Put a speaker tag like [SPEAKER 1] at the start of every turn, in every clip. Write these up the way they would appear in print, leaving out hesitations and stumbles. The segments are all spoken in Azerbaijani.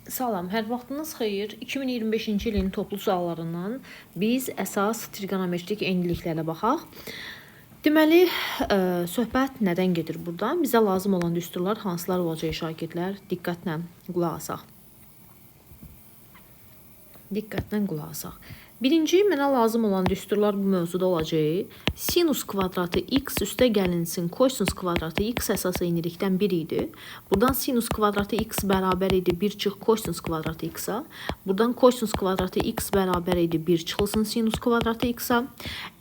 [SPEAKER 1] Salam, hər vaxtınız xeyir. 2025-ci ilin toplu suallarından biz əsas trigonometrik enliliklərə baxaq. Deməli, söhbət nədən gedir buradan? Bizə lazım olan düsturlar hansılar olacaq şagirdlər? Diqqətlə qulaq asaq. Birinci, mənə lazım olan düsturlar bu mövzuda olacaq. Sinus kvadratı x üstə gəlinsin kosinus kvadratı x əsas eynilikdən 1 idi. Buradan sinus kvadratı x bərabər idi 1 çıx kosinus kvadratı x-a. Buradan kosinus kvadratı x bərabər idi 1 çıxılsın sinus kvadratı x-a.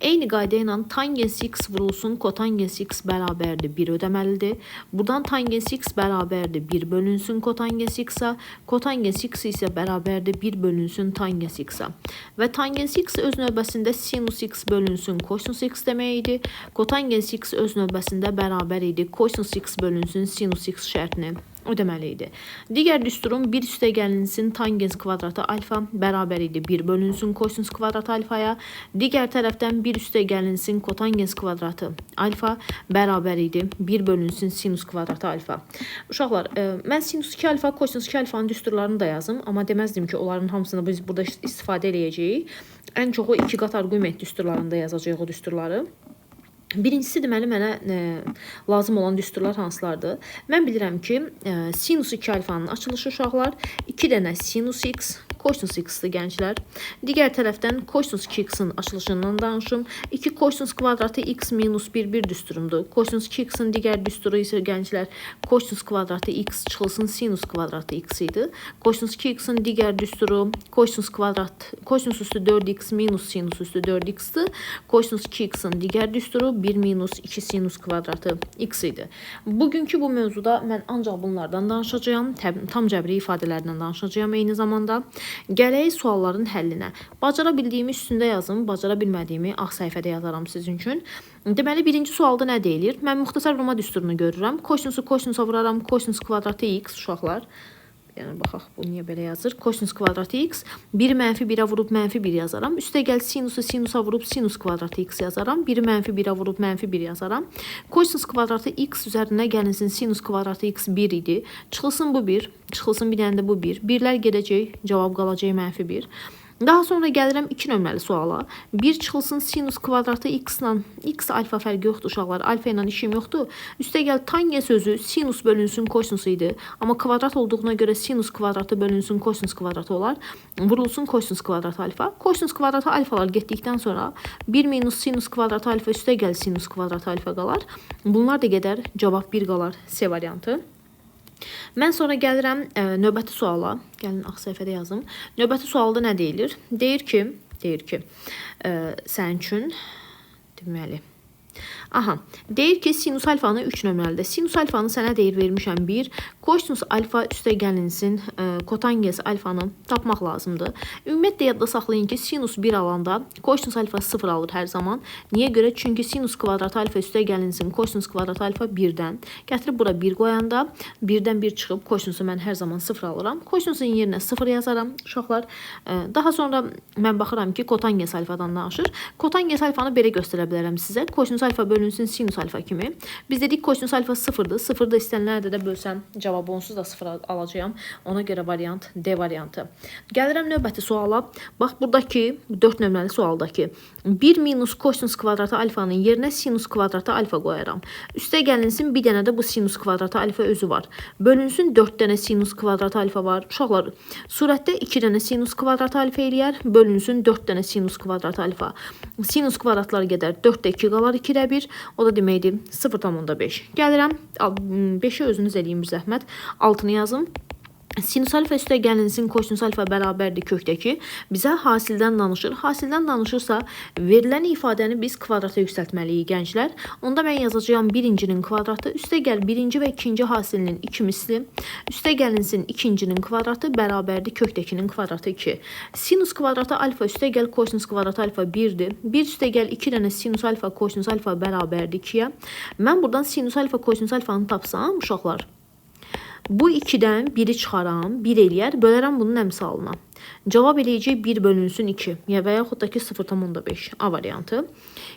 [SPEAKER 1] Eyni qayda ilə tangens x vurulsun kotangens x bərabərdir 1 ödəməlidir. Buradan tangens x bərabərdir 1 bölünsün kotangens x-a. Kotangens x isə bərabərdir 1 bölünsün tangens x-a. Və tangens x öz növbəsində sinus x bölünsün kosinus x demək idi. Kotangens x öz növbəsində bərabər idi kosinus x bölünsün sinus x şərtini ödəməli idi. Digər düsturun 1 üstə gəlinsin tangens kvadratı alfa bərabər idi 1 bölünsün kosinus kvadratı alfaya. Digər tərəfdən 1 üstə gəlinsin kotangens kvadratı alfa bərabər idi 1 bölünsün sinus kvadratı alfa. Uşaqlar, mən sinus 2 alfa, kosinus 2 alfanın düsturlarını da yazım, amma deməzdim ki, onların hamısını biz burada istifadə edəcəyik. Ən çoxu 2 qat arqument düsturlarında yazacağıq o düsturları. Birincisi deməli mənə lazım olan düsturlar hansılardır? Mən bilirəm ki, sinus 2 alfanın açılışı uşaqlar 2 dənə sinus x, kosinus x-dir gənclər. Digər tərəfdən kosinus 2x-in açılışından danışım. 2 kosinus kvadratı x minus 1 düsturumdur. Kosinus 2x-in digər düsturu isə gənclər kosinus kvadratı x çıxılsın sinus kvadratı x idi. Kosinus 2x-in digər düsturu kosinus üstü 4x minus sinus üstü 4x-dir. Kosinus 2x-in digər düsturu 1 minus 2 sinus kvadratı x idi. Bugünkü bu mövzuda mən ancaq bunlardan danışacağım. Tam cəbri ifadələrdən danışacağım eyni zamanda. Gələk sualların həllinə. Bacara bildiyimi üstündə yazım, bacara bilmədiyimi ağ səhifədə yazaram sizin üçün. Deməli, birinci sualda nə deyilir? Mən müxtəsər vurma düsturunu görürəm. Kosinusu kosinusa vuraram, kosinus kvadratı x uşaqlar. Yəni, baxaq, bu niyə belə yazır? Kosinus kvadratı x, 1 mənfi 1-ə vurub mənfi 1 yazaram. Üstə gəl sinusu sinusa vurub sinus kvadratı x yazaram. 1 mənfi 1-ə vurub mənfi 1 yazaram. Kosinus kvadratı x üzərinə gəlinsin sinus kvadratı x 1 idi. Çıxılsın bu 1, çıxılsın bir dənə də bu 1. Birlər gedəcək, cavab qalacaq mənfi 1. Daha sonra gəlirəm 2 nömrəli suala. 1 çıxılsın sinus kvadratı x-la, x alfa fərqi yoxdur uşaqlar, alfa ilə işim yoxdur. Üstə gəl tangens sözü sinus bölünsün kosinus idi. Amma kvadrat olduğuna görə sinus kvadratı bölünsün kosinus kvadratı olar. Vurulsun kosinus kvadratı alfa. Kosinus kvadratı alfalar getdikdən sonra 1 minus sinus kvadratı alfa üstə gəl sinus kvadratı alfa qalar. Bunlar da gedər, cavab 1 qalar, C variantı. Mən sonra gəlirəm növbəti suala. Gəlin ağ səhifədə yazım. Növbəti sualda nə deyilir? Deyir ki, sənin üçün deməli. Aha, deyir ki, sinus alfanı 3 nömrəlidir. Sinus alfanı sənə deyir vermişəm 1. Kosinus alfa üstə gəlinsin kotangens alfanı tapmaq lazımdır. Ümumiyyətlə yadda saxlayın ki, sinus 1 alanda kosinus alfa 0 alır hər zaman. Niyə görə? Çünki sinus kvadratı alfa üstə gəlinsin kosinus kvadratı alfa 1-dən. Gətirib bura 1 qoyanda 1-dən 1 çıxıb kosinusu mən hər zaman 0 alıram. Kosinusun yerinə 0 yazaram uşaqlar. Daha sonra mən baxıram ki, kotangens alfadan danışır. Kotangens alfanı belə göstərə bilərəm sizə. Kosinus alfa bölünsün sinus alfa kimi. Biz dedik kosinus alfa 0-dır. 0-da istənilənlərdə də bölsəm cavabı onsuz da 0 alacağım. Ona görə variant D variantı. Gəlirəm növbəti suala. Bax, buradakı 4 nömrəli sualdakı 1 minus kosinus kvadratı alfanın yerinə sinus kvadratı alfa qoyaram. Üstə gəlinsin bir dənə də bu sinus kvadratı alfa özü var. Bölünsün 4 dənə sinus kvadratı alfa var. Uşaqlar, surətdə 2 dənə sinus kvadratı alfa eləyər. Bölünsün 4 dənə sinus kvadratı alfa. Sinus kvadratlar gedər. 4-də 2 qalar 2-də 1. O da deməkdir 0,5. Gəlirəm 5-i özünüz eləyin bir zəhmət. Altını yazım. Sinus alfa üstə gəlinsin kosinus alfa bərabərdir kökdəki. Bizə hasildən danışır. Hasildən danışırsa verilən ifadəni biz kvadrata yüksəltməliyik gənclər. Onda mən yazacağım birincinin kvadratı. Üstə gəl birinci və ikinci hasilinin 2 misli. Üstə gəlinsin ikincinin kvadratı bərabərdir kökdəkinin kvadratı 2. Sinus kvadratı alfa üstə gəl kosinus kvadratı alfa 1-dir. 1 üstə gəl 2 dənə sinus alfa kosinus alfa bərabərdir 2-yə. Mən buradan sinus alfa kosinus alfanı tapsam uşaqlar, Bu 2-dən 1-i çıxaram, 1 eləyər, bölərəm bunun əmsalına. Cavab eləyəcək 1 bölünsün 2 və yaxud da ki 0,5 A variantı.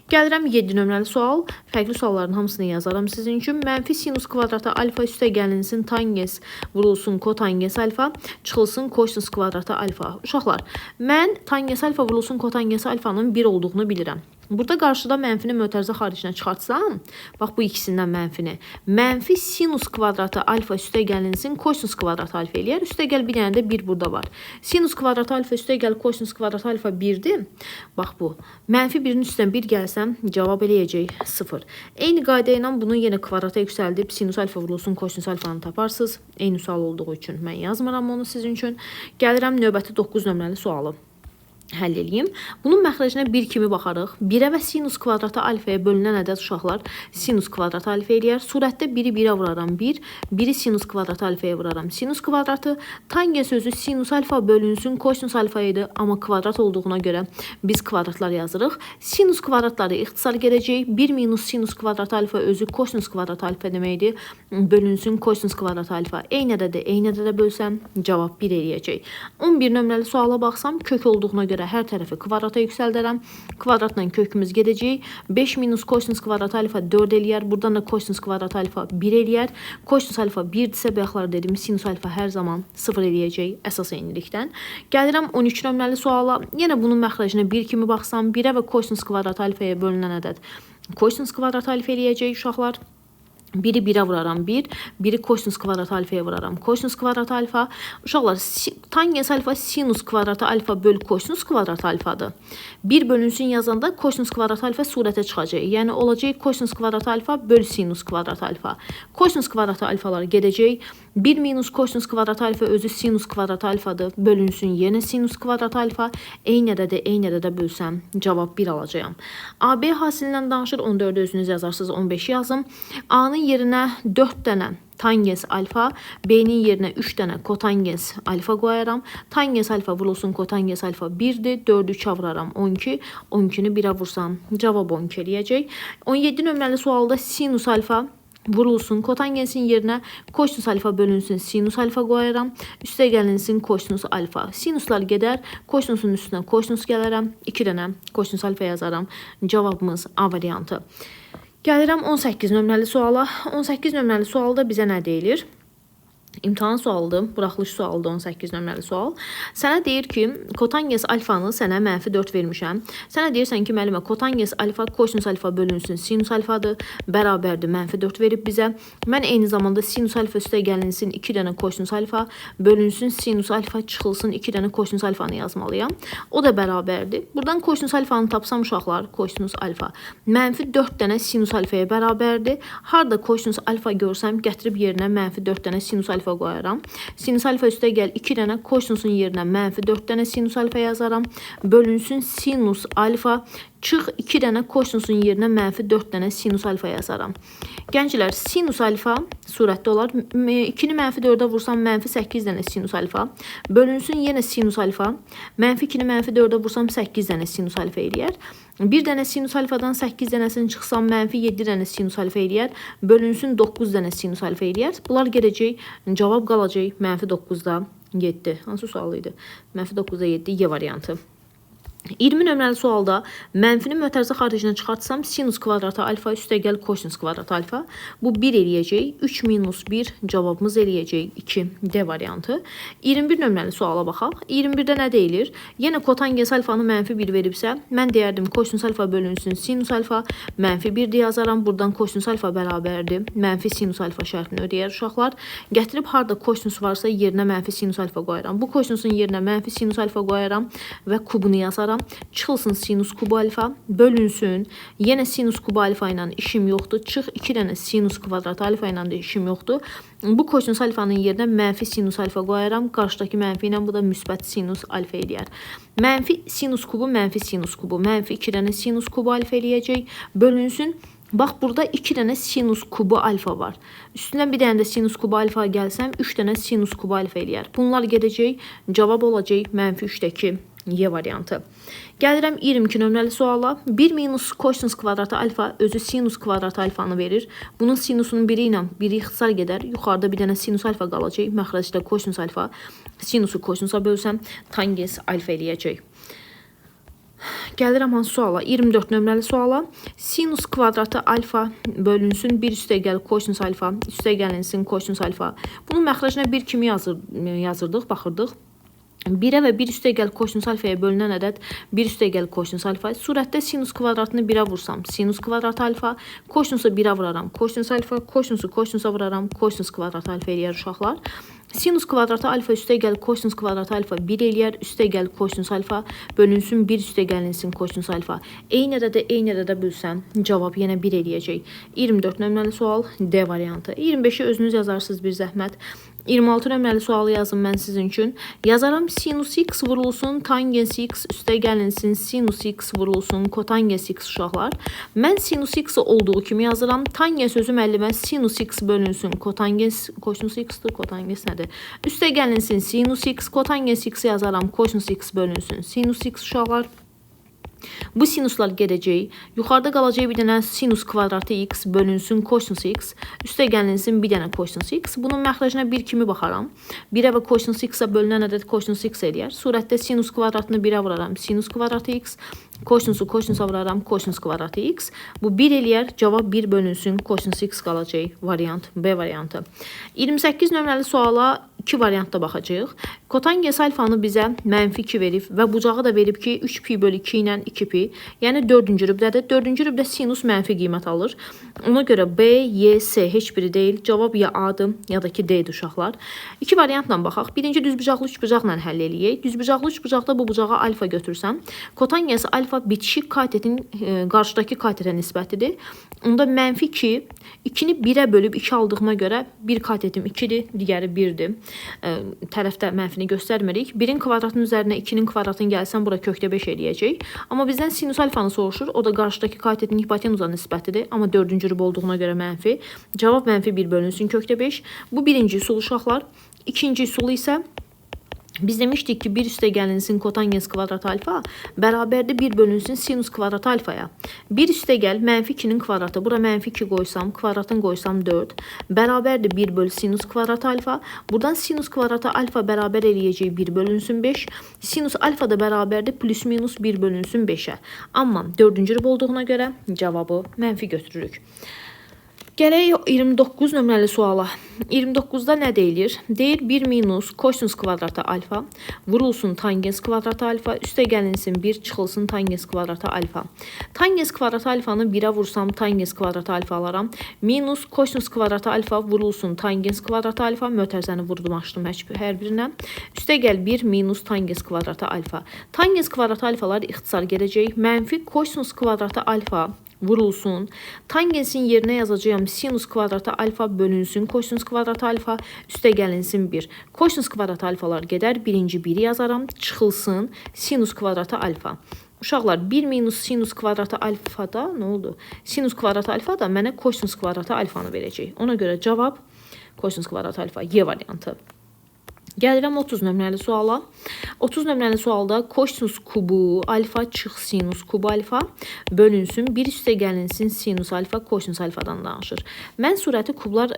[SPEAKER 1] Gəlirəm 7 nömrəli sual. Fərqli sualların hamısını yazaram sizin üçün. Mənfi sinus kvadratı alfa üstə gəlinsin tangens vurulsun kotangens alfa çıxılsın kosinus kvadratı alfa. Uşaqlar, mən tangens alfa vurulsun kotangens alfanın 1 olduğunu bilirəm. Burada qarşıda mənfini mötərizə xaricinə çıxartsam, bax bu ikisindən mənfini. Mənfi sinus kvadratı alfa üstə gəlinsin kosinus kvadratı alfa eləyər. Üstə gəl bir dənə də 1 burada var. Sinus kvadratı alfa üstə gəl kosinus kvadratı alfa 1-dir. Bax bu. Mənfi 1-in üstdən 1 gəlsəm cavab eləyəcək 0. Eyni qayda ilə bunu yenə kvadrata yüksəldib sinus alfa vurulsun kosinus alfanı taparsınız. Eyni sual olduğu üçün mən yazmıram onu sizin üçün. Gəlirəm növbəti 9 nömrəli sualı həll eləyim. Bunun məxrəcinə 1 kimi baxarıq. 1-ə və sinus kvadratı alfaya bölünən ədəd uşaqlar sinus kvadratı alfa eləyər. Surətdə 1-i 1-ə vuraram 1, 1-i sinus kvadratı alfaya vuraram. Sinus kvadratı tangens sözü sinus alfa bölünsün kosinus alfa idi, amma kvadrat olduğuna görə biz kvadratlar yazırıq. Sinus kvadratları ixtisar gedəcək. 1 minus sinus kvadratı alfa özü kosinus kvadratı alfa deməkdir. Bölünsün kosinus kvadratı alfa. Eyni ədədə bölsəm cavab 1 eləyəcək. 11 nömrəli suala baxsam kök olduğuna görə hər tərəfi kvadrata yüksəldərəm. Kvadratla kökümüz gedəcək. 5 minus kosinus kvadratı alfa 4 eləyər. Buradan da kosinus kvadratı alfa 1 eləyər. Kosinus alfa 1-dirsə, bayaqlar dedim, sinus alfa hər zaman 0 eləyəcək əsas eynilikdən. Gəlirəm 13 nömrəli suala. Yenə bunun məxrəcinə 1 kimi baxsam, 1-ə və kosinus kvadratı alfaya bölünən ədəd kosinus kvadratı alfa eləyəcək uşaqlar. 1-i 1-ə vuraram 1, 1-i kosinus kvadratı alfaya vuraram. Kosinus kvadratı alfa, uşaqlar, tangens alfa sinus kvadratı alfa böl kosinus kvadratı alfadır. 1 bölünsün yazanda kosinus kvadratı alfa surətə çıxacaq. Yəni olacaq kosinus kvadratı alfa böl sinus kvadratı alfa. Kosinus kvadratı alfalar gedəcək. 1 minus kosinus kvadratı alfa özü sinus kvadratı alfadır. Bölünsün yenə sinus kvadratı alfa. Eyni ədədə bölsəm cavab 1 alacağım. AB hasilindən danışır. 14-ü özünüz yazarsınız. 15 yazım. A-nın yerinə 4 dənə tangens alfa, B-nin yerinə 3 dənə kotangens alfa qoyaram. Tangens alfa vurulsun kotangens alfa 1-dir. 4-ü 3-ə vuraram 12. 12-ni 1-ə vursam cavab 12 eləyəcək. 17 nömrəli sualda sinus alfa vurulsun kotangensin yerinə kosinus alfa bölünsün sinus alfa qoyaram. Üstə gəlinsin kosinus alfa. Sinuslar gedər. Kosinusun üstünə kosinus gələrəm. 2 dənə kosinus alfa yazaram. Cavabımız A variantı. Gəlirəm 18 nömrəli suala. 18 nömrəli sualda bizə nə deyilir? İmtahan sualıdır, buraxılış sualıdır 18 nömrəli sual. Sənə deyir ki, kotangens alfanı sənə -4 vermişəm. Sənə deyirsən ki, müəllimə, kotangens alfa kosinus alfa bölünsün sinus alfadır, bərabərdir, -4 verib bizə. Mən eyni zamanda sinus alfa üstə gəlinsin 2 dənə kosinus alfa, bölünsün sinus alfa çıxılsın 2 dənə kosinus alfanı yazmalıyam. O da bərabərdir. Buradan kosinus alfanı tapsam uşaqlar, kosinus alfa -4 dənə sinus alfaya bərabərdir. Harda kosinus alfa görsəm, gətirib yerinə -4 dənə sinus alfa qoyaram. Sinus alfa üstə gəl 2 dənə kosinusun yerinə -4 dənə sinus alfa yazaram. Bölünsün sinus alfa çıx 2 dənə kosinusun yerinə -4 dənə sinus alfa yazaram. Gənclər, sinus alfa surətdə olar. 2-ni -4-ə vursam -8 dənə sinus alfa. Bölünsün yenə sinus alfa. -2-ni -4-ə vursam 8 dənə sinus alfa eləyər. 1 dənə sinus alfadan 8 dənəsini çıxsam -7 dənə sinus alfa eləyər. Bölünsün 9 dənə sinus alfa eləyər. Bunlar gedəcək. Cavab qalacaq -9-da 7. Hansı sual idi? -9-da 7 Y variantı. 20 nömrəli sualda mənfini mötərizə xaricinə çıxartsam sinus kvadratı alfa üstə gəl kosinus kvadratı alfa. Bu 1 eləyəcək. 3 minus 1 cavabımız eləyəcək 2 D variantı. 21 nömrəli suala baxaq. 21-də nə deyilir? Yenə kotangens alfanı -1 veribsə, mən deyərdim kosinus alfa bölünsün sinus alfa -1 yazaram. Buradan kosinus alfa bərabərdir. Mənfi sinus alfa şərtini ödəyər uşaqlar. Gətirib harda kosinus varsa yerinə mənfi sinus alfa qoyaram. Bu kosinusun yerinə mənfi sinus alfa qoyaram və kubunu yazaram. Çıxılsın sinus kubu alfa, bölünsün. Yenə sinus kubu alfa ilə işim yoxdur. Çıx 2 dənə sinus kvadratı alfa ilə də işim yoxdur. Bu kosinus alfanın yerinə mənfi sinus alfa qoyaram. Qarşıdakı mənfi ilə bu da müsbət sinus alfa eləyər. Mənfi sinus kubu, mənfi sinus kubu. Mənfi 2 dənə sinus kubu alfa eləyəcək. Bölünsün. Bax, burada 2 dənə sinus kubu alfa var. Üstündən bir dənə də sinus kubu alfa gəlsəm, 3 dənə sinus kubu alfa eləyər. Bunlar gedəcək. Cavab olacaq -3-dəki Y variantı. Gəlirəm 22 nömrəli suala. 1 minus kosinus kvadratı alfa özü sinus kvadratı alfanı verir. Bunun sinusunun biri ilə biri ixtisar gedər. Yuxarıda bir dənə sinus alfa qalacaq. Məxrəcdə kosinus alfa. Sinusu kosinusa bölsəm tangens alfa eləyəcək. Gəlirəm hansı suala? 24 nömrəli suala. Sinus kvadratı alfa bölünsün 1 üstəgəl kosinus alfa üstəgəlinsin kosinus alfa. Bunun məxrəcinə 1 kimi yazırdıq, baxırdıq. 1'ə və 1 üstəgəl kosinus alfaya bölünən ədəd 1 üstəgəl kosinus alfa. Surətdə sinus kvadratını 1'ə vursam, sinus kvadratı alfa, kosinusu 1'ə vuraram, kosinus alfa, kosinusu kosinusa vuraram, kosinus kvadratı alfa eləyər uşaqlar. Sinus kvadratı alfa üstəgəl kosinus kvadratı alfa 1 eləyər, üstəgəl kosinus alfa bölünsün 1 üstəgəlinsin kosinus alfa. Eyni ədədə bölsən, cavab yenə 1 eləyəcək. 24 nömrəli sual D variantı. 25'i özünüz yazarsınız bir zəhmət. 26 nömrəli sualı yazım mən sizin üçün. Yazaram sinus x vurulsun tangens x üstəgəlinsin sinus x vurulsun kotangens x uşaqlar. Mən sinus x olduğu kimi yazıram. Tangens sözü müəllimə sinus x bölünsün kotangens kosinus x-dir, kotangens nədir? Üstəgəlinsin sinus x, kotangens x yazaram. Kosinus x bölünsün sinus x uşaqlar. Bu sinuslar gedəcək. Yuxarıda qalacaq bir dənə sinus kvadratı x bölünsün kosinus x. Üstəgəlinsin bir dənə kosinus x. Bunun məxrəcinə 1 kimi baxaram. 1'ə və kosinus x-ə bölünən ədəd kosinus x eləyər. Surətdə sinus kvadratını 1'ə vuraram. Sinus kvadratı x. Kosinusu kosinusa vuraram. Kosinus kvadratı x. Bu 1 eləyər. Cavab 1 bölünsün kosinus x qalacaq. Variant B variantı. 28 nömrəli suala 2 variantda baxacağıq. Kotangens alfanı bizə mənfi 2 verib və bucağı da verib ki 3 pi bölü 2 ilə 2 pi. Yəni 4-cü rübdədir. 4-cü rübdə sinus mənfi qiymət alır. Ona görə B, Y, S heç biri deyil. Cavab ya A-dır ya da ki D-dir uşaqlar. 2 variantla baxaq. Birinci düzbucaqlı üçbucaqla həll eləyək. Düzbucaqlı üçbucaqda bu bucağa alfa götürsəm, kotangens alfa bitişik katetin qarşıdakı katetə nisbətidir. Onda mənfi 2, 2-ni 1'ə bölüb 2 aldığıma görə bir katetim 2-dir, digəri 1-dir. Tərəfdə mənfini göstərmirik. 1'in kvadratının üzərinə 2'nin kvadratını gəlsən, bura kökdə 5 eləyəcək. Amma bizdən sinus alfanı soruşur. O da qarşıdakı katetin hipotenuza nisbətidir. Amma 4-cü rüb olduğuna görə mənfi. Cavab mənfi 1 bölünsün kökdə 5. Bu birinci üsul uşaqlar. İkinci üsulu isə biz demişdik ki 1 üstəgəlinsin kotangens kvadratı alfa bərabərdir 1 bölünsün sinus kvadratı alfaya. 1 üstəgəl mənfi 2'nin kvadratı. Bura mənfi 2 qoysam, kvadratını qoysam 4. Bərabərdir 1 bölü sinus kvadratı alfa. Buradan sinus kvadratı alfa bərabər eləyəcək 1 bölünsün 5. Sinus alfa da bərabərdir plus minus 1 bölünsün 5'ə. Amma 4-cü rüb olduğuna görə cavabı mənfi götürürük. Gələk 29 nömrəli suala. 29'da nə deyilir? Deyir 1 minus kosinus kvadratı alfa vurulsun tangens kvadratı alfa üstəgəlinsin 1 çıxılsın tangens kvadratı alfa. Tangens kvadratı alfanı 1'ə vursam tangens kvadratı alfa alaram. Minus kosinus kvadratı alfa vurulsun tangens kvadratı alfa. Mötərizəni vurdum, açdım hər birinə. Üstəgəl 1 minus tangens kvadratı alfa. Tangens kvadratı alfalar ixtisar gedəcək. Mənfi kosinus kvadratı alfa vurulsun. Tangensin yerinə yazacağım sinus kvadratı alfa bölünsün kosinus kvadratı alfa üstəgəlinsin 1. Kosinus kvadratı alfalar gedər. Birinci 1'i yazaram. Çıxılsın sinus kvadratı alfa. Uşaqlar 1 minus sinus kvadratı alfada nə oldu? Sinus kvadratı alfa da mənə kosinus kvadratı alfanı verəcək. Ona görə cavab kosinus kvadratı alfa Y variantı. Gəlirəm 30 nömrəli suala. 30 nömrəli sualda kosinus kubu alfa çıx sinus kubu alfa bölünsün 1 üstəgəlinsin sinus alfa kosinus alfadan danışır. Mən surəti kublar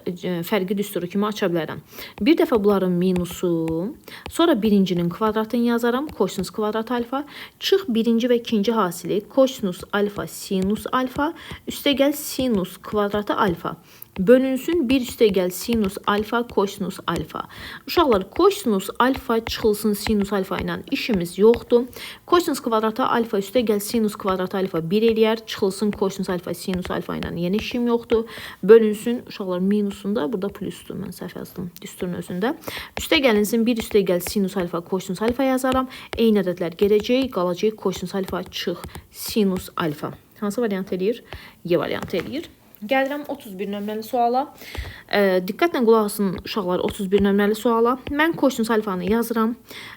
[SPEAKER 1] fərqi düsturu kimi aça bilərəm. Bir dəfə bunların minusu, sonra birincinin kvadratını yazaram kosinus kvadrat alfa, çıx birinci və ikinci hasili kosinus alfa sinus alfa üstəgəl sinus kvadratı alfa. Bölünsün 1 üstəgəl sinus alfa kosinus alfa. Uşaqlar kosinus alfa çıxılsın sinus alfa ilə işimiz yoxdur. Kosinus kvadratı alfa üstəgəl sinus kvadratı alfa 1 eləyər. Çıxılsın kosinus alfa sinus alfa ilə yenə işim yoxdur. Bölünsün uşaqlar minusunda, burada plusdur. Mən səhv yazdım düsturun özündə. Üstəgəlinsin 1 üstəgəl sinus alfa kosinus alfa yazaram. Eyni ədədlər gələcək. Qalacaq kosinus alfa çıx sinus alfa. Hansı variant eləyir? Y variant eləyir. Gəlirəm 31 nömrəli suala. Diqqətlə qulaq asın uşaqlar 31 nömrəli suala. Mən kosinus alfanı yazıram.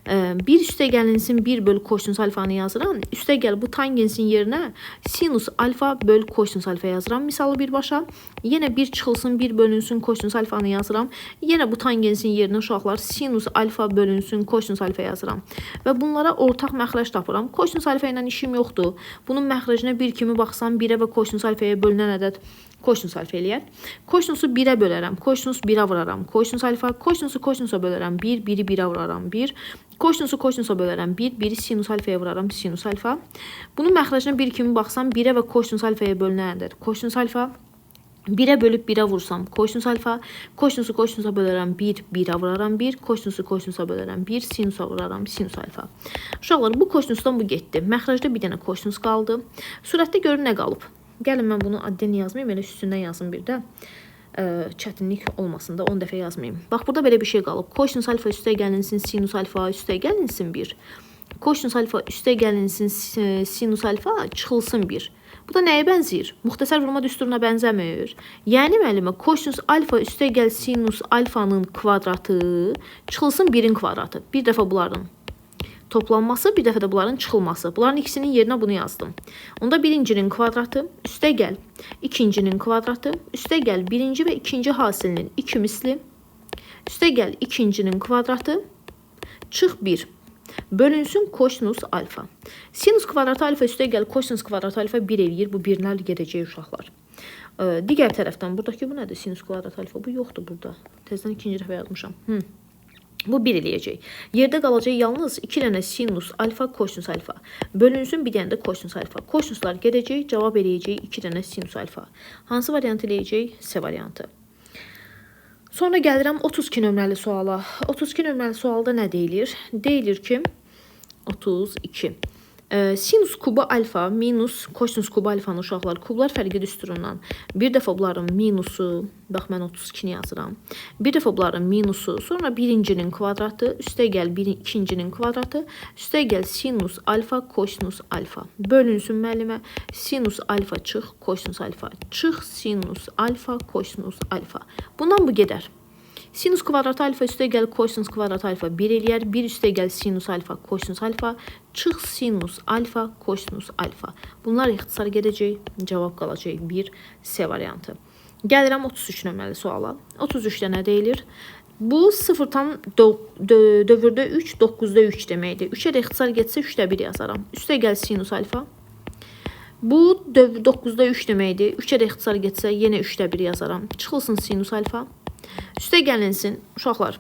[SPEAKER 1] 1 üstəgəlinsin 1 bölü kosinus alfanı yazıram. Üstəgəl bu tangensin yerinə sinus alfa bölü kosinus alfa yazıram. Misalı birbaşa. Yenə 1 çıxılsın 1 bölünsün kosinus alfanı yazıram. Yenə bu tangensin yerinə uşaqlar sinus alfa bölünsün kosinus alfa yazıram. Və bunlara ortaq məxrəc tapıram. Kosinus alfa ilə işim yoxdur. Bunun məxrəcinə 1 kimi baxsam 1-ə və kosinus alfaya bölünən ədəd kosinus alfa eləyər. Kosinusu 1-ə bölərəm. Kosinus 1-ə vuraram. Kosinus alfa. Kosinusu kosinusa bölərəm. 1, 1-i 1-ə vuraram. 1. Kosinusu kosinusa bölərəm. 1, 1-i sinus alfaya vuraram. Sinus alfa. Bunun məxrəcinə 1 kimi baxsam 1-ə və kosinus alfaya bölünəndir. Kosinus alfa. 1-ə bölüb 1-ə vursam kosinus alfa. Kosinusu kosinusa bölərəm. 1, 1-ə vuraram. 1. Kosinusu kosinusa bölərəm. 1, sinusa vuraram. Sinus alfa. Uşaqlar bu kosinusdan bu getdi. Məxrəcdə bir dənə kosinus qaldı. Surətdə görün nə qalıb. Gəlin mən bunu adden yazmayayım, elə üstündən yazım bir də. Çətinlik olmasın da 10 dəfə yazmayayım. Bax, burada belə bir şey qalıb. Kosinus alfa üstə gəlinsin, sinus alfa üstə gəlinsin 1. Kosinus alfa üstə gəlinsin, sinus alfa çıxılsın 1. Bu da nəyə bənzəyir? Muxtəsər vurma düsturuna bənzəmir. Yəni müəllimə, kosinus alfa üstə gəl sinus alfanın kvadratı çıxılsın 1-in kvadratı. Bir dəfə bunların toplanması, bir dəfə də bunların çıxılması. Bunların ikisinin yerinə bunu yazdım. Onda birincinin kvadratı üstə gəl ikincinin kvadratı, üstə gəl birinci və ikinci hasilinin 2 misli, üstə gəl ikincinin kvadratı, çıx 1. Bölünsün kosinus alfa. Sinus kvadratı alfa üstə gəl kosinus kvadratı alfa 1 eləyir. Bu 1-lər gedəcək uşaqlar. Digər tərəfdən, buradakı bu nədir? Sinus kvadratı alfa. Bu yoxdur burada. Tezdən ikinci dəfə yazmışam. Bu 1 eləyəcək. Yerdə qalacaq yalnız 2 dənə sinus alfa, kosinus alfa. Bölünsün bir dənə də kosinus alfa. Kosinuslar gedəcək, cavab eləyəcək 2 dənə sinus alfa. Hansı variant eləyəcək? C variantı. Sonra gəlirəm 32 nömrəli suala. 32 nömrəli sualda nə deyilir? Deyilir ki, 32. Sinus kubu alfa minus kosinus kubu alfanın uşaqlar kublar fərqi düsturundan. Bir dəfə bunların minusu, bax mən 32-ni yazıram. Bir dəfə bunların minusu, sonra birincinin kvadratı, üstə gəl ikincinin kvadratı, üstə gəl sinus alfa, kosinus alfa. Bölünsün müəllimə, sinus alfa çıx, kosinus alfa. Çıx, sinus alfa, kosinus alfa. Bundan bu gedər. Sinus kvadratı alfa üstə gəl kosinus kvadratı alfa 1 eləyər. 1 üstə gəl sinus alfa, kosinus alfa. Çıx sinus alfa, kosinus alfa. Bunlar ixtisar gedəcək. Cavab qalacaq 1 C variantı. Gəlirəm 33 nömrəli suala. 33-də nə deyilir? Bu 0-dan dövrdə 3, 9-da 3 deməkdir. 3-ə də ixtisar getsə 3-də 1 yazaram. Üstə gəl sinus alfa. Bu 9-da 3 deməkdir. 3-ə də ixtisar getsə yenə 3-də 1 yazaram. Çıxılsın sinus alfa. Üstə gəlinsin, uşaqlar,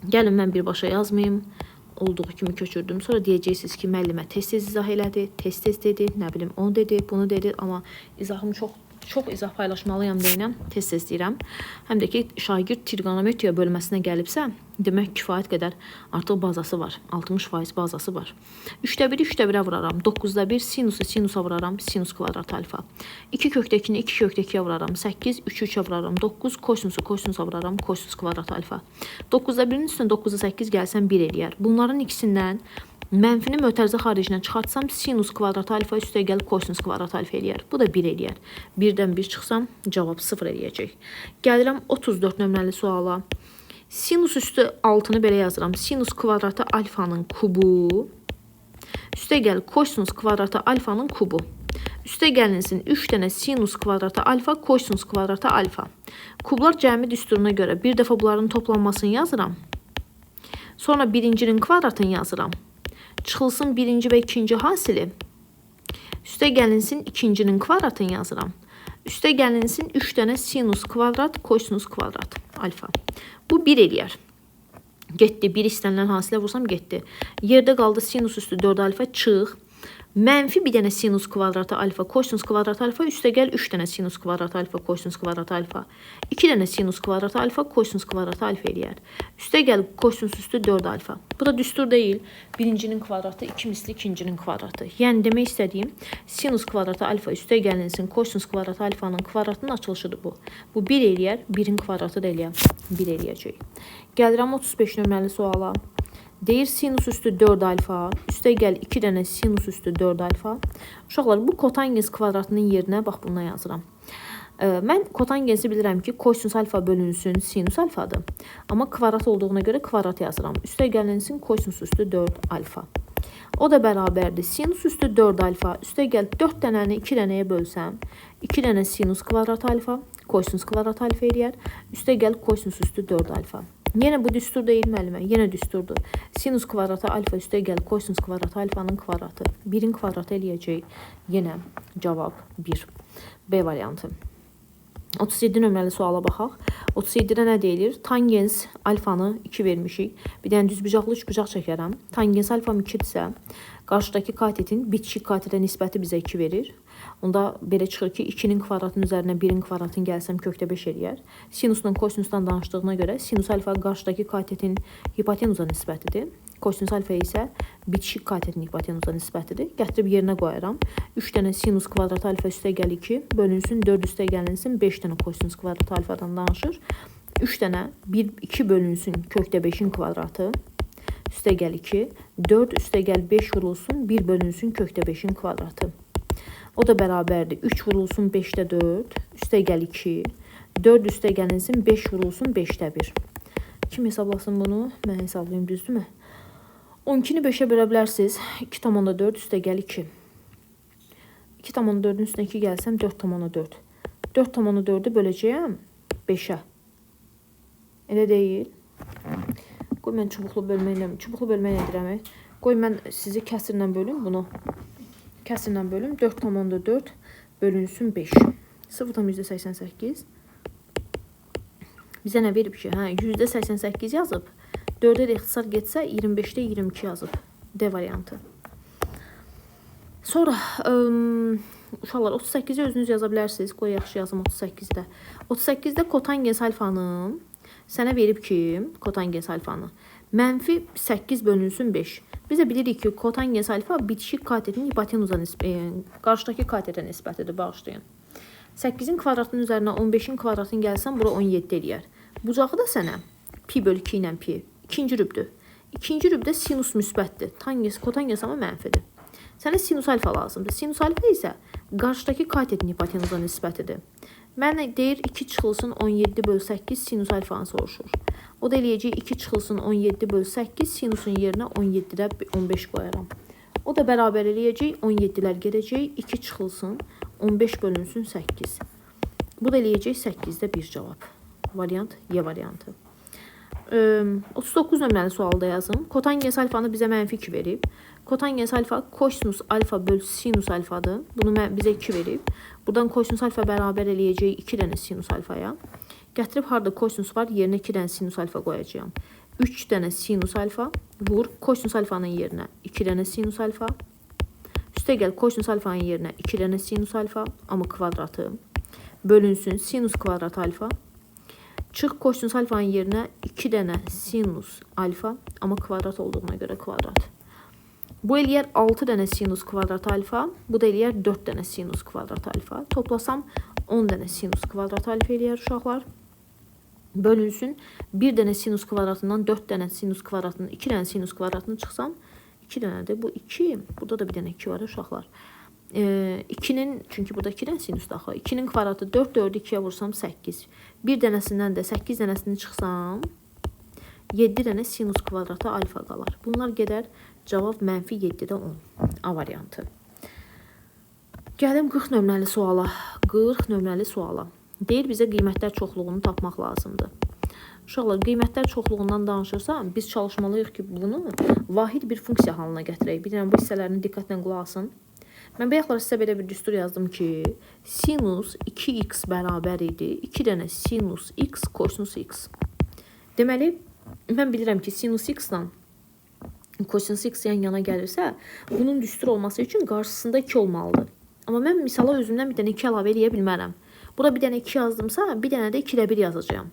[SPEAKER 1] gəlin mən birbaşa yazmayayım, olduğu kimi köçürdüm. Sonra deyəcəksiniz ki, müəllimə tez-tez izah elədi, tez-tez dedi, nə bilim, onu dedi, bunu dedi, amma izahımı çox izah paylaşmalıyam deyinəm, tez-tez deyirəm. Həm də ki, şagird trigonometriya bölməsinə gəlibsə, demək kifayət qədər artıq bazası var, 60% bazası var. 3-də 1-i 3-də 1-ə vuraram, 9-da 1 sinusu sinusa vuraram, sinus kvadrat alfa. 2 kökdəkini 2 kökdəkiyə vuraram, 8, 3-ü 3-ə vuraram, 9 kosinusu kosinusa vuraram, kosinus kvadrat alfa. 9-da 1-in üstünə 9-da 8 gəlsən 1 eləyər. Bunların ikisindən mənfini mötərizə xaricinə çıxartsam sinus kvadrat alfa üstə gəl kosinus kvadrat alfa eləyər. Bu da 1 eləyər. 1-dən 1 çıxsam cavab 0 eləyəcək. Gəlirəm 34 nömrəli suala. Sinus üstü 6-nı belə yazıram. Sinus kvadratı alfanın kubu üstə gəl kosinus kvadratı alfanın kubu. Üstə gəlinsin 3 dənə sinus kvadratı alfa, kosinus kvadratı alfa. Kublar cəmi düsturuna görə bir dəfə bunların toplanmasını yazıram. Sonra birincinin kvadratını yazıram. Çıxılsın birinci və ikinci hasili. Üstə gəlinsin ikincinin kvadratını yazıram. Üstə gəlinsin 3 dənə sinus kvadrat, kosinus kvadrat, alfa. Bu 1 eləyər. Getdi, 1 istənilən hasilə vursam getdi. Yerdə qaldı sinus üstü 4 alfa, çıx. Mənfi bir dənə sinus kvadratı alfa, kosinus kvadratı alfa, üstə gəl 3 dənə sinus kvadratı alfa, kosinus kvadratı alfa. 2 dənə sinus kvadratı alfa, kosinus kvadratı alfa eləyər. Üstə gəl kosinus üstü 4 alfa. Bu da düstur deyil. Birincinin kvadratı 2 misli ikincinin kvadratı. Yəni demək istədiyim sinus kvadratı alfa üstə gəlinsin kosinus kvadratı alfanın kvadratının açılışıdır bu. Bu 1 eləyər, 1-in kvadratı da eləyər. 1 eləyəcək. Gəlirəm 35 nömrəli suala. Deyir sinus üstü 4 alfa, üstə gəl 2 dənə sinus üstü 4 alfa. Uşaqlar, bu kotangens kvadratının yerinə bax bundan yazıram. Mən kotangensi bilirəm ki, kosinus alfa bölünsün sinus alfadır. Amma kvadrat olduğuna görə kvadrat yazıram. Üstə gəlinsin kosinus üstü 4 alfa. O da bərabərdir. Sinus üstü 4 alfa. Üstə gəl 4 dənəni 2 dənəyə bölsəm, 2 dənə sinus kvadrat alfa, kosinus kvadrat alfa eləyər. Üstə gəl kosinus üstü 4 alfa. Yenə bu düstur deyil müəllimə, yenə düsturdur. Sinus kvadratı alfa üstə gəl kosinus kvadratı alfanın kvadratı. 1-in kvadratı eləyəcək. Yenə cavab 1. B variantı. 37 nömrəli suala baxaq. 37-də nə deyilir? Tangens alfanı 2 vermişik. Bir dənə düzbucaqlı üçbucaq çəkərəm. Tangens alfam 2-dirsə, qarşıdakı katetin bitişik katetə nisbəti bizə 2 verir. Onda belə çıxır ki, 2-nin kvadratının üzərinə 1-in kvadratını gəlsəm kökdə 5 eləyər. Sinusdan kosinusdan danışdığına görə sinus alfa qarşıdakı katetin hipotenuza nisbətidir. Kosinus alfa isə bitişik katetin hipotenuza nisbətidir. Gətirib yerinə qoyaram. 3 dənə sinus kvadrat alfa üstə gəl 2 bölünsün 4 üstə gəlinsin 5 dənə kosinus kvadrat alfadan danışır. 3 dənə 2 bölünsün kökdə 5-in kvadratı üstə gəl 2. 4 üstə gəl 5 vurulsun 1 bölünsün kökdə 5-in kvadratı. O da bərabərdir. 3 vurulsun 5-də 4 üstə gəl 2. 4 üstə gəlinsin 5 vurulsun 5-də 1. Kim hesablasın bunu? Mən hesablayayım, düzdürmü? 12-ni 5-ə bölə bilərsiniz. 2,4 üstə gəl 2. 2,4-ün üstünə 2 gəlsəm 4,4. 4,4-ü böləcəyəm 5-ə. Elə deyil. Qoy mən çubuqlu bölmə edirəm. Qoy mən sizi kəsirlə bölüm bunu. Kəsirlə bölüm. 4,4 bölünsün 5. 0,88. Bizə nə verib ki? %88 yazıb. 4-ə də ixtisar getsə 25-də 22 yazıb. D variantı. Sonra uşaqlar 38-i özünüz yaza bilərsiniz. Qoy yaxşı yazım 38-də. 38-də kotangens alfanın sənə verib ki, kotangens alfanı mənfi 8 bölünsün 5. Biz də bilirik ki, kotangens alfa bitişik katetin hipotenuza qarşıdakı katetə nisbətidir, bağışlayın. 8-in kvadratının üzərinə 15-in kvadratını gəlsən, bura 17 eləyər. Bucağı da sənə pi bölü 2 ilə pi. İkinci rübdür. İkinci rübdə sinus müsbətdir. Kotangens amma mənfidir. Sənə sinus alfa lazımdır. Sinus alfa isə qarşıdakı katetin hipotenuza nisbətidir. Mənə deyir 2 çıxılsın 17 bölü 8 sinus alfanı soruşur. O da eləyəcək 2 çıxılsın 17 bölü 8 sinusun yerinə 17-də 15 qoyaram. O da bərabər eləyəcək 17-lər gedəcək 2 çıxılsın 15 bölünsün 8. Bu da eləyəcək 8-də 1 cavab. Variant Y variantı. 39 nömrəli sualda yazım. Kotangens alfanı bizə mənfi 2 verib. Kotangens alfa kosinus alfa bölü sinus alfadır. Bunu bizə 2 verib. Buradan kosinus alfa bərabər eləyəcək 2 dənə sinus alfaya. Gətirib harada kosinus var, yerinə 2 dənə sinus alfa qoyacağım. 3 dənə sinus alfa vur kosinus alfanın yerinə 2 dənə sinus alfa. Üstə gəl kosinus alfanın yerinə 2 dənə sinus alfa, amma kvadratı. Bölünsün sinus kvadrat alfa. Çıx kosinus alfanın yerinə 2 dənə sinus alfa, amma kvadrat olduğuna görə kvadrat. Bu eləyər 6 dənə sinus kvadrat alfa, bu da eləyər 4 dənə sinus kvadrat alfa. Toplasam 10 dənə sinus kvadrat alfa eləyər uşaqlar. Bölünsün 1 dənə sinus kvadratından 4 dənə sinus kvadratının 2 dənə sinus kvadratını çıxsam 2 dənədir. Bu 2, burada da bir dənə 2 var uşaqlar. 2-nin, çünki burada 2 dənə sinus daxil. 2-nin kvadratı 4, 4-ü 2-yə vursam 8. Bir dənəsindən də 8 dənəsini çıxsam 7 dənə sinus kvadratı alfa qalar. Bunlar gedər, cavab mənfi 7-də 10. A variantı. Gəlim 40 nömrəli suala. 40 nömrəli suala. Deyir bizə qiymətlər çoxluğunu tapmaq lazımdır. Uşaqlar, qiymətlər çoxluğundan danışırsam, biz çalışmalıyıq ki, bunu vahid bir funksiya halına gətirək. Bir dənə bu hissələrini diqqətlə qulaq asın. Mən bayaqlar sizə belə bir düstur yazdım ki, sinus 2x bərabər idi. 2 dənə sinus x kosinus x. Deməli, mən bilirəm ki, sinus x-la kosinus x yan-yana gəlirsə, bunun düstur olması üçün qarşısında 2 olmalıdır. Amma mən misala özümdən bir dənə 2 əlavə eləyə bilmərəm. Bura bir dənə 2 yazdımsa, bir dənə də 2-də 1 yazacağım.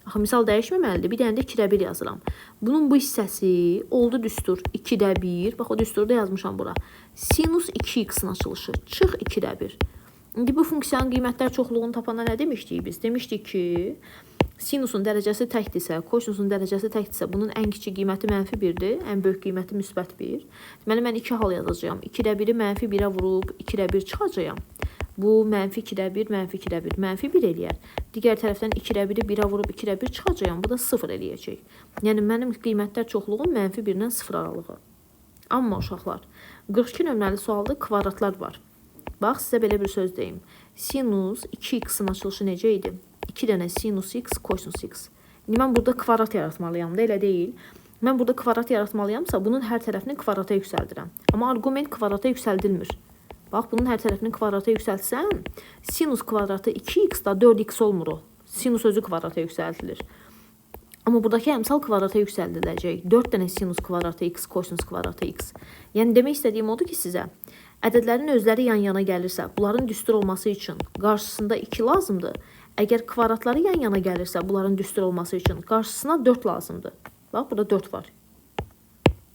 [SPEAKER 1] Axı, misal dəyişməməlidir. Bir dənə də 2-də 1 yazıram. Bunun bu hissəsi oldu düstur 2-də 1. Bax, o düsturda yazmışam bura. Sinus 2x-in açılışı. Çıx 2-də 1. İndi bu funksiyanın qiymətlər çoxluğunu tapanda nə demişdik biz? Demişdik ki, sinusun dərəcəsi təkdirsə, kosinusun dərəcəsi təkdirsə, bunun ən kiçik qiyməti mənfi 1-dir, ən böyük qiyməti müsbət 1. Deməli, mən 2 hal yazacağam. 2-də 1-i mənfi 1-ə vurub 2-də 1 çıxacağam. Bu mənfi 2-də 1, mənfi 2-də 1, mənfi 1 eləyər. Digər tərəfdən 2-də 1-i 1-ə vurub 2-də 1 çıxacağım. Bu da 0 eləyəcək. Yəni mənim qiymətlər çoxluğum mənfi 1-dən 0 aralığı. Amma uşaqlar, 42 nömrəli sualda kvadratlar var. Bax, sizə belə bir söz deyim. Sinus 2x-in açılışı necə idi? 2 dənə sinus x, kosinus x. İndi mən burada kvadrat yaratmalıyam da, elə deyil. Mən burada kvadrat yaratmalıyamsa, bunun hər tərəfini kvadrata yüksəldirəm. Amma argument kvadrata yüksəldilmir. Bax, bunun hər tərəfini kvadrata yüksəltsəm, sinus kvadratı 2x da 4x olmur o. Sinus özü kvadrata yüksəldilir. Amma buradakı əmsal kvadrata yüksəldiləcək. 4 dənə sinus kvadratı x, kosinus kvadratı x. Yəni, demək istədiyim odur ki, sizə ədədlərin özləri yan-yana gəlirsə, bunların düstur olması üçün qarşısında 2 lazımdır. Əgər kvadratları yan-yana gəlirsə, bunların düstur olması üçün qarşısına 4 lazımdır. Bax, burada 4 var.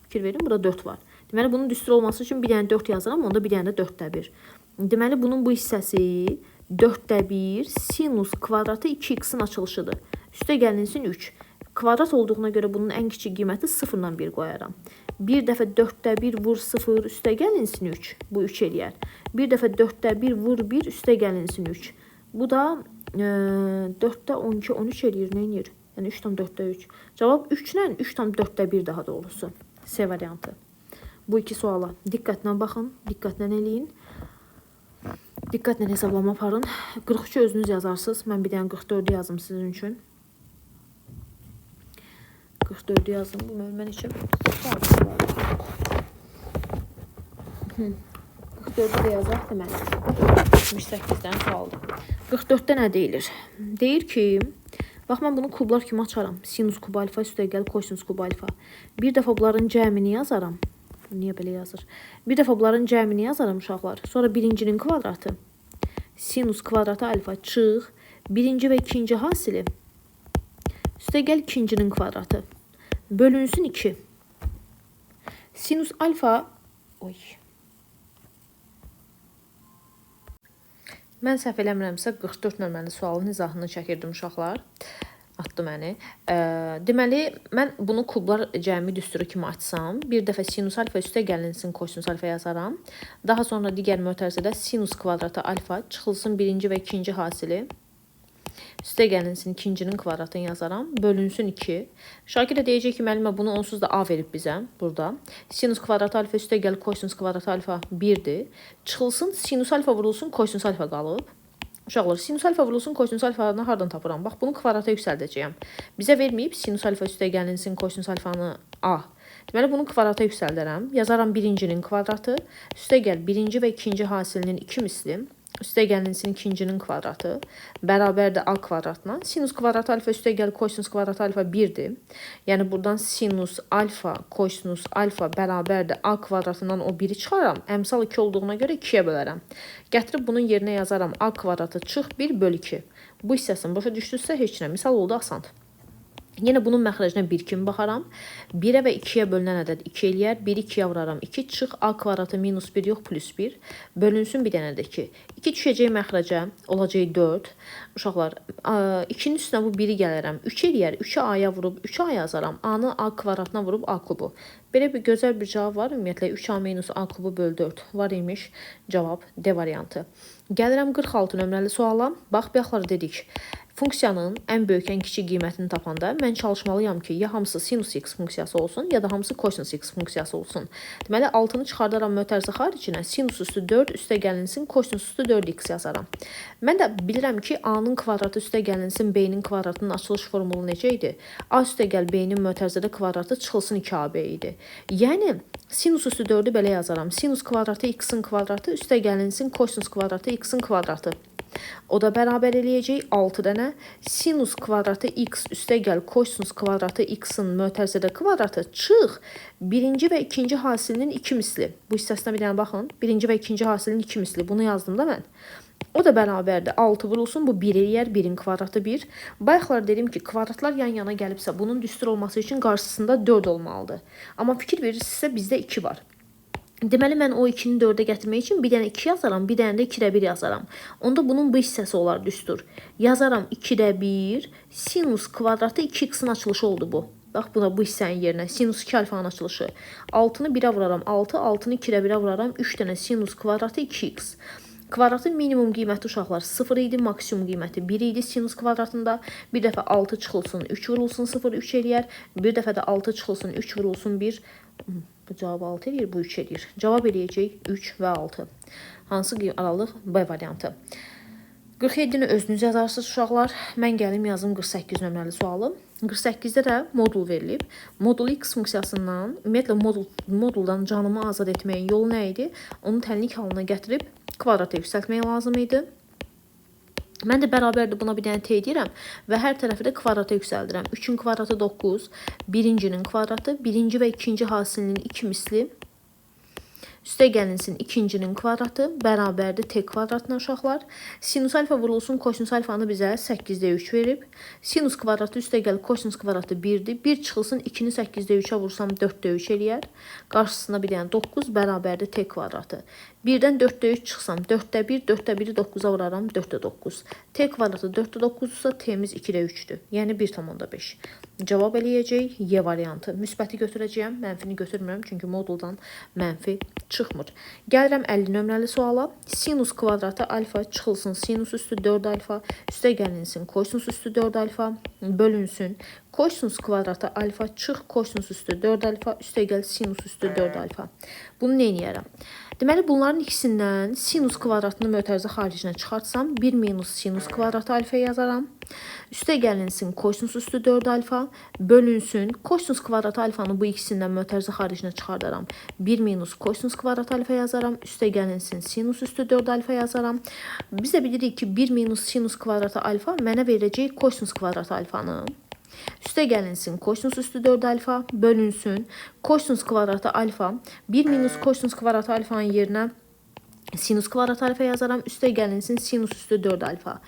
[SPEAKER 1] Fikir verin, burada 4 var. Deməli, bunun düstur olması üçün bir dənə 4 yazıram, onda bir dənə də 4də 1. Deməli, bunun bu hissəsi 4də 1 sinus kvadratı 2x-in açılışıdır. Üstə gəlinsin 3. Kvadrat olduğuna görə bunun ən kiçik qiyməti 0-la 1 qoyaram. Bir dəfə 4də 1 vur 0, üstə gəlinsin 3. Bu 3 eləyər. Bir dəfə 4də 1 vur 1, üstə gəlinsin 3. Bu da 4də 12, 13 eləyir, nə eləyir? Yəni 3 tam 4də 3. Cavab 3 ilə 3 tam 4də 1 daha doğrusu. C variantı. Bu iki suala diqqətlə baxın, diqqətlə eləyin. Diqqətlə hesablama aparın. 43-ü özünüz yazarsınız. Mən bir dənə 44-ü yazım sizin üçün. 44-ü yazdım bu mən üçün. 44-ü də yazaq deməli. 78-dən sualdır. 44-də nə deyilir? Deyir ki, bax, mən bunu kublar kimi açaram. Sinus kub alfa üstə gəl kosinus kub alfa. Bir dəfə bunların cəmini yazaram. Niyə belə yazır? Bir dəfə bunların cəmini yazaram uşaqlar. Sonra birincinin kvadratı. Sinus kvadratı alfa çıx. Birinci və ikinci hasili. Üstə gəl ikincinin kvadratı. Bölünsün 2. Sinus alfa... Oy. Mən səhv eləmirəmsə 44 nömrəli sualın izahını çəkirdim uşaqlar. Atdı məni. Deməli, mən bunu kublar cəmi düsturu kimi açsam, bir dəfə sinus alfa üstə gəlinsin kosinus alfa yazaram. Daha sonra digər mötərizədə sinus kvadratı alfa çıxılsın birinci və ikinci hasili. Üstə gəlinsin ikincinin kvadratını yazaram. Bölünsün 2. Şakir də deyəcək ki, müəllimə bunu onsuz da A verib bizə burada. Sinus kvadratı alfa üstə gəl kosinus kvadratı alfa 1-dir. Çıxılsın sinus alfa vurulsun kosinus alfa qalıb. Uşaqlar, sinus alfa vurulsun kosinus alfanı hardan tapıram? Bax, bunu kvadrata yüksəldəcəyəm. Bizə verməyib sinus alfa üstə gəlinsin kosinus alfanı A. Deməli, bunu kvadrata yüksəldərəm. Yazaram birincinin kvadratı. Üstə gəl birinci və ikinci hasilinin 2 misli. Üstə gəlinsin ikincinin kvadratı. Bərabərdir A kvadratla. Sinus kvadratı alfa üstə gəl kosinus kvadratı alfa 1-dir. Yəni, buradan sinus alfa kosinus alfa bərabərdir A kvadratından o 1-i çıxaram. Əmsal 2 olduğuna görə 2-yə bölərəm. Gətirib bunun yerinə yazaram A kvadratı çıx 1 bölü 2. Bu hissəsini başa düşdünüzsə heç nə. Misal oldu asandır. Yenə bunun məxrəcinə 1 kimi baxaram. 1-ə və 2-yə bölünən ədəd 2 eləyər. 1-i 2-yə vuraram. 2 çıx A kvadratı minus 1 yox plus 1. Bölünsün bir dənə də 2. 2 düşəcək məxrəcə. Olacaq 4. Uşaqlar, 2-nin üstünə bu 1-i gələrəm. 3 eləyər. 3-ü A-ya vurub 3-ü A yazaram. A-nı A kvadratına vurub A kubu. Belə bir gözəl bir cavab var. Ümumiyyətlə 3A minus A kubu böl 4 var imiş. Cavab D variantı. Gəlirəm 46 nömrəli suala. Bax, bayaqlar dedik. Funksiyanın ən böyük, ən kiçik qiymətini tapanda mən çalışmalıyam ki, ya hamısı sinus x funksiyası olsun, ya da hamısı kosinus x funksiyası olsun. Deməli, 6-nı çıxardaram mötərizə xaricinə, sinus üstü 4 üstə gəlinsin, kosinus üstü 4x yazaram. Mən də bilirəm ki, A-nın kvadratı üstə gəlinsin, B-nin kvadratının açılış formulu necə idi? A üstə gəl, B-nin mötərizədə kvadratı çıxılsın 2AB idi. Yəni, sinus üstü 4-ü belə yazaram. Sinus kvadratı x-in kvadratı üstə gəlinsin, kosinus kvadratı x-in kvadratı. O da bərabər eləyəcək 6 dənə. Sinus kvadratı x üstə gəl kosinus kvadratı x-in mötərizədə kvadratı çıx. Birinci və ikinci hasilinin 2 misli. Bu hissəsinə bir dənə baxın. Birinci və ikinci hasilinin 2 misli. Bunu yazdım da mən. O da bərabərdir. 6 vurulsun. Bu 1 eləyər. 1-in kvadratı 1. Bayaqlar dedim ki, kvadratlar yan-yana gəlibsə, bunun düstur olması üçün qarşısında 4 olmalıdır. Amma fikir verirsinizsə, bizdə 2 var. Deməli, mən o 2-ni 4-ə gətirmək üçün bir dənə 2 yazaram, bir dənə də 2-də 1 yazaram. Onda bunun bu hissəsi olar düstur. Yazaram 2-də 1, sinus kvadratı 2x-in açılışı oldu bu. Bax, buna bu hissənin yerinə sinus 2 alfanın açılışı. 6-nı 1-ə vuraram 6, 6-nı 2-də 1-ə vuraram 3 dənə sinus kvadratı 2x. Kvadratın minimum qiyməti uşaqlar 0 idi, maksimum qiyməti 1 idi sinus kvadratında. Bir dəfə 6 çıxılsın, 3 vurulsun 0, 3 eləyər. Bir dəfə də 6 çıxılsın, 3 vurulsun 1. Bu cavab 6 eləyir, bu 3 eləyir. Cavab eləyəcək 3 və 6. Hansı aralıq? B variantı. 47-ni özünüz yazarsınız uşaqlar. Mən gəlim yazım 48 nömrəli sualı. 48-də də modul verilib. Modul x funksiyasından, ümumiyyətlə moduldan canımı azad etməyin yolu nə idi? Onu tənlik halına gətirib kvadrata yüksəltmək lazım idi. Mən də bərabərdir buna bir dənə t edirəm və hər tərəfi də kvadrata yüksəldirəm. 3-ün kvadratı 9, birincinin kvadratı, birinci və ikinci hasilinin 2 misli. Üstə gəlinsin ikincinin kvadratı bərabərdir t kvadratına uşaqlar. Sinus alfa vurulsun kosinus alfanı bizə 8-də 3 verib. Sinus kvadratı üstə gəl kosinus kvadratı 1-dir. 1 çıxılsın 2-ni 8-də 3-ə vursam 4-də 3 eləyər. Qarşısına bir dənə 9 bərabərdir t kvadratı. 1-dən 4-də 3 çıxsam 4-də 1, 4-də 1-i 9-a vuraram 4-də 9. T kvadratı 4-də 9-dursa t'miz 2-də 3-dür. Yəni 1,5. Cavab eləyəcək Y variantı. Müsbəti götürəcəyəm, mənfini götürmürəm çünki moduldan mənfi çıxmır. Gəlirəm 50 nömrəli suala. Sinus kvadratı alfa çıxılsın sinus üstü 4 alfa, üstə gəlinsin kosinus üstü 4 alfa, bölünsün. Kosinus kvadratı alfa çıx kosinus üstü 4 alfa, üstə gəl sinus üstü 4 alfa. Bunu nə edərəm? Deməli, bunların ikisindən sinus kvadratını mötərizə xaricinə çıxartsam, 1 minus sinus kvadratı alfa yazaram. Üstə gəlinsin kosinus üstü 4 alfa, bölünsün. Kosinus kvadratı alfanı bu ikisindən mötərizə xaricinə çıxardaram. 1 minus kosinus kvadratı alfa yazaram. Üstə gəlinsin sinus üstü 4 alfa yazaram. Biz də bilirik ki, 1 minus sinus kvadratı alfa mənə verəcək kosinus kvadratı alfanı. Üstə gəlinsin kosinus üstü 4 alfa, bölünsün. Kosinus kvadratı alfa, 1 minus kosinus kvadratı alfanın yerinə sinus kvadratı alfa yazaram. Üstə gəlinsin sinus üstü 4 alfa.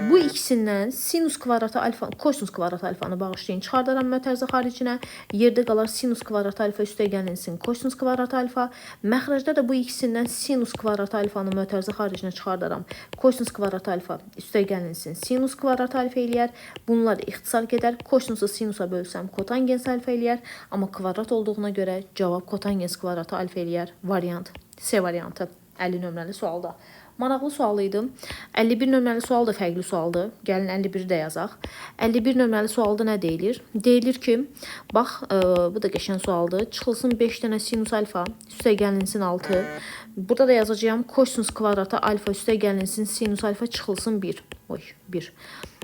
[SPEAKER 1] Bu ikisindən sinus kvadratı alfa, kosinus kvadratı alfanı bağışlayın. Çıxardaram mötərizə xaricinə. Yerdə qalar sinus kvadratı alfa, üstə gəlinsin kosinus kvadratı alfa. Məxrəcdə də bu ikisindən sinus kvadratı alfanı mötərizə xaricinə çıxardaram. Kosinus kvadratı alfa, üstə gəlinsin sinus kvadratı alfa eləyər. Bunlar ixtisar gedər. Kosinusu sinusa bölsəm kotangens alfa eləyər. Amma kvadrat olduğuna görə cavab kotangens kvadratı alfa eləyər. Variant C variantı 50 nömrəli sualda. Maraqlı sual idi. 51 nömrəli sual da fərqli sualdır. Gəlin 51-i də yazaq. 51 nömrəli sualda nə deyilir? Deyilir ki, bax, bu da qəşəng sualdır. Çıxılsın 5 dənə sinus alfa, üstə gəlinsin 6. Burada da yazacağım kosinus kvadratı alfa, üstə gəlinsin sinus alfa, çıxılsın 1. Oy, 1.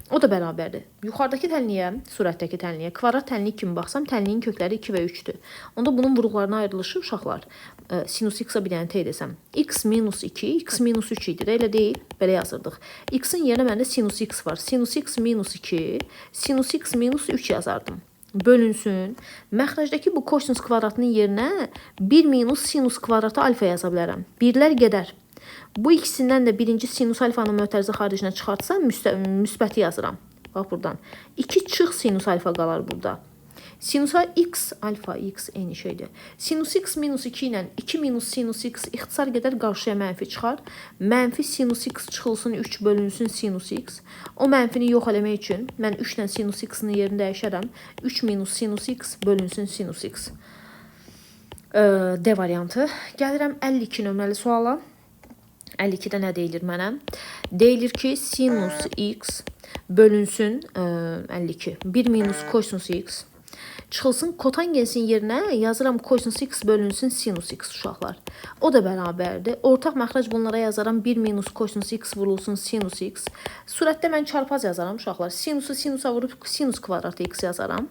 [SPEAKER 1] O da bərabərdir. Yuxarıdakı tənliyə, surətdəki tənliyə, kvadrat tənliyi kimi baxsam, tənliyin kökləri 2 və 3-dür. Onda bunun vuruqlarına ayrılışı uşaqlar. Sinus x-a bir dənə t desəm. X minus 2, x minus 3 idi. Elə deyil, belə yazırdıq. X-in yerinə məndə sinus x var. Sinus x minus 2, sinus x minus 3 yazardım. Bölünsün. Məxrəcdəki bu kosinus kvadratının yerinə 1 minus sinus kvadratı alfa yaza bilərəm. Birlər gedər. Bu ikisindən də birinci sinus alfanın mötərizə xaricinə çıxartsam, müsbəti yazıram. Bax buradan. 2 çıx sinus alfa qalar burada. Sinus x, alfa x eyni şeydir. Sinus x minus 2 ilə 2 minus sinus x ixtisar gedər, qarşıya mənfi çıxar. Mənfi sinus x çıxılsın 3 bölünsün sinus x. O mənfini yox eləmək üçün mən 3 ilə sinus x-in yerini dəyişərəm. 3 minus sinus x bölünsün sinus x. D variantı. Gəlirəm 52 nömrəli suala. 52-də nə deyilir mənə? Deyilir ki, sinus x bölünsün 52. 1 minus kosinus x. Çıxılsın kotangensin yerinə yazıram kosinus x bölünsün sinus x uşaqlar. O da bərabərdir. Ortaq məxrəc bunlara yazaram 1 minus kosinus x vurulsun sinus x. Surətdə mən çarpaz yazaram uşaqlar. Sinusu sinusa vurub sinus kvadratı x yazaram.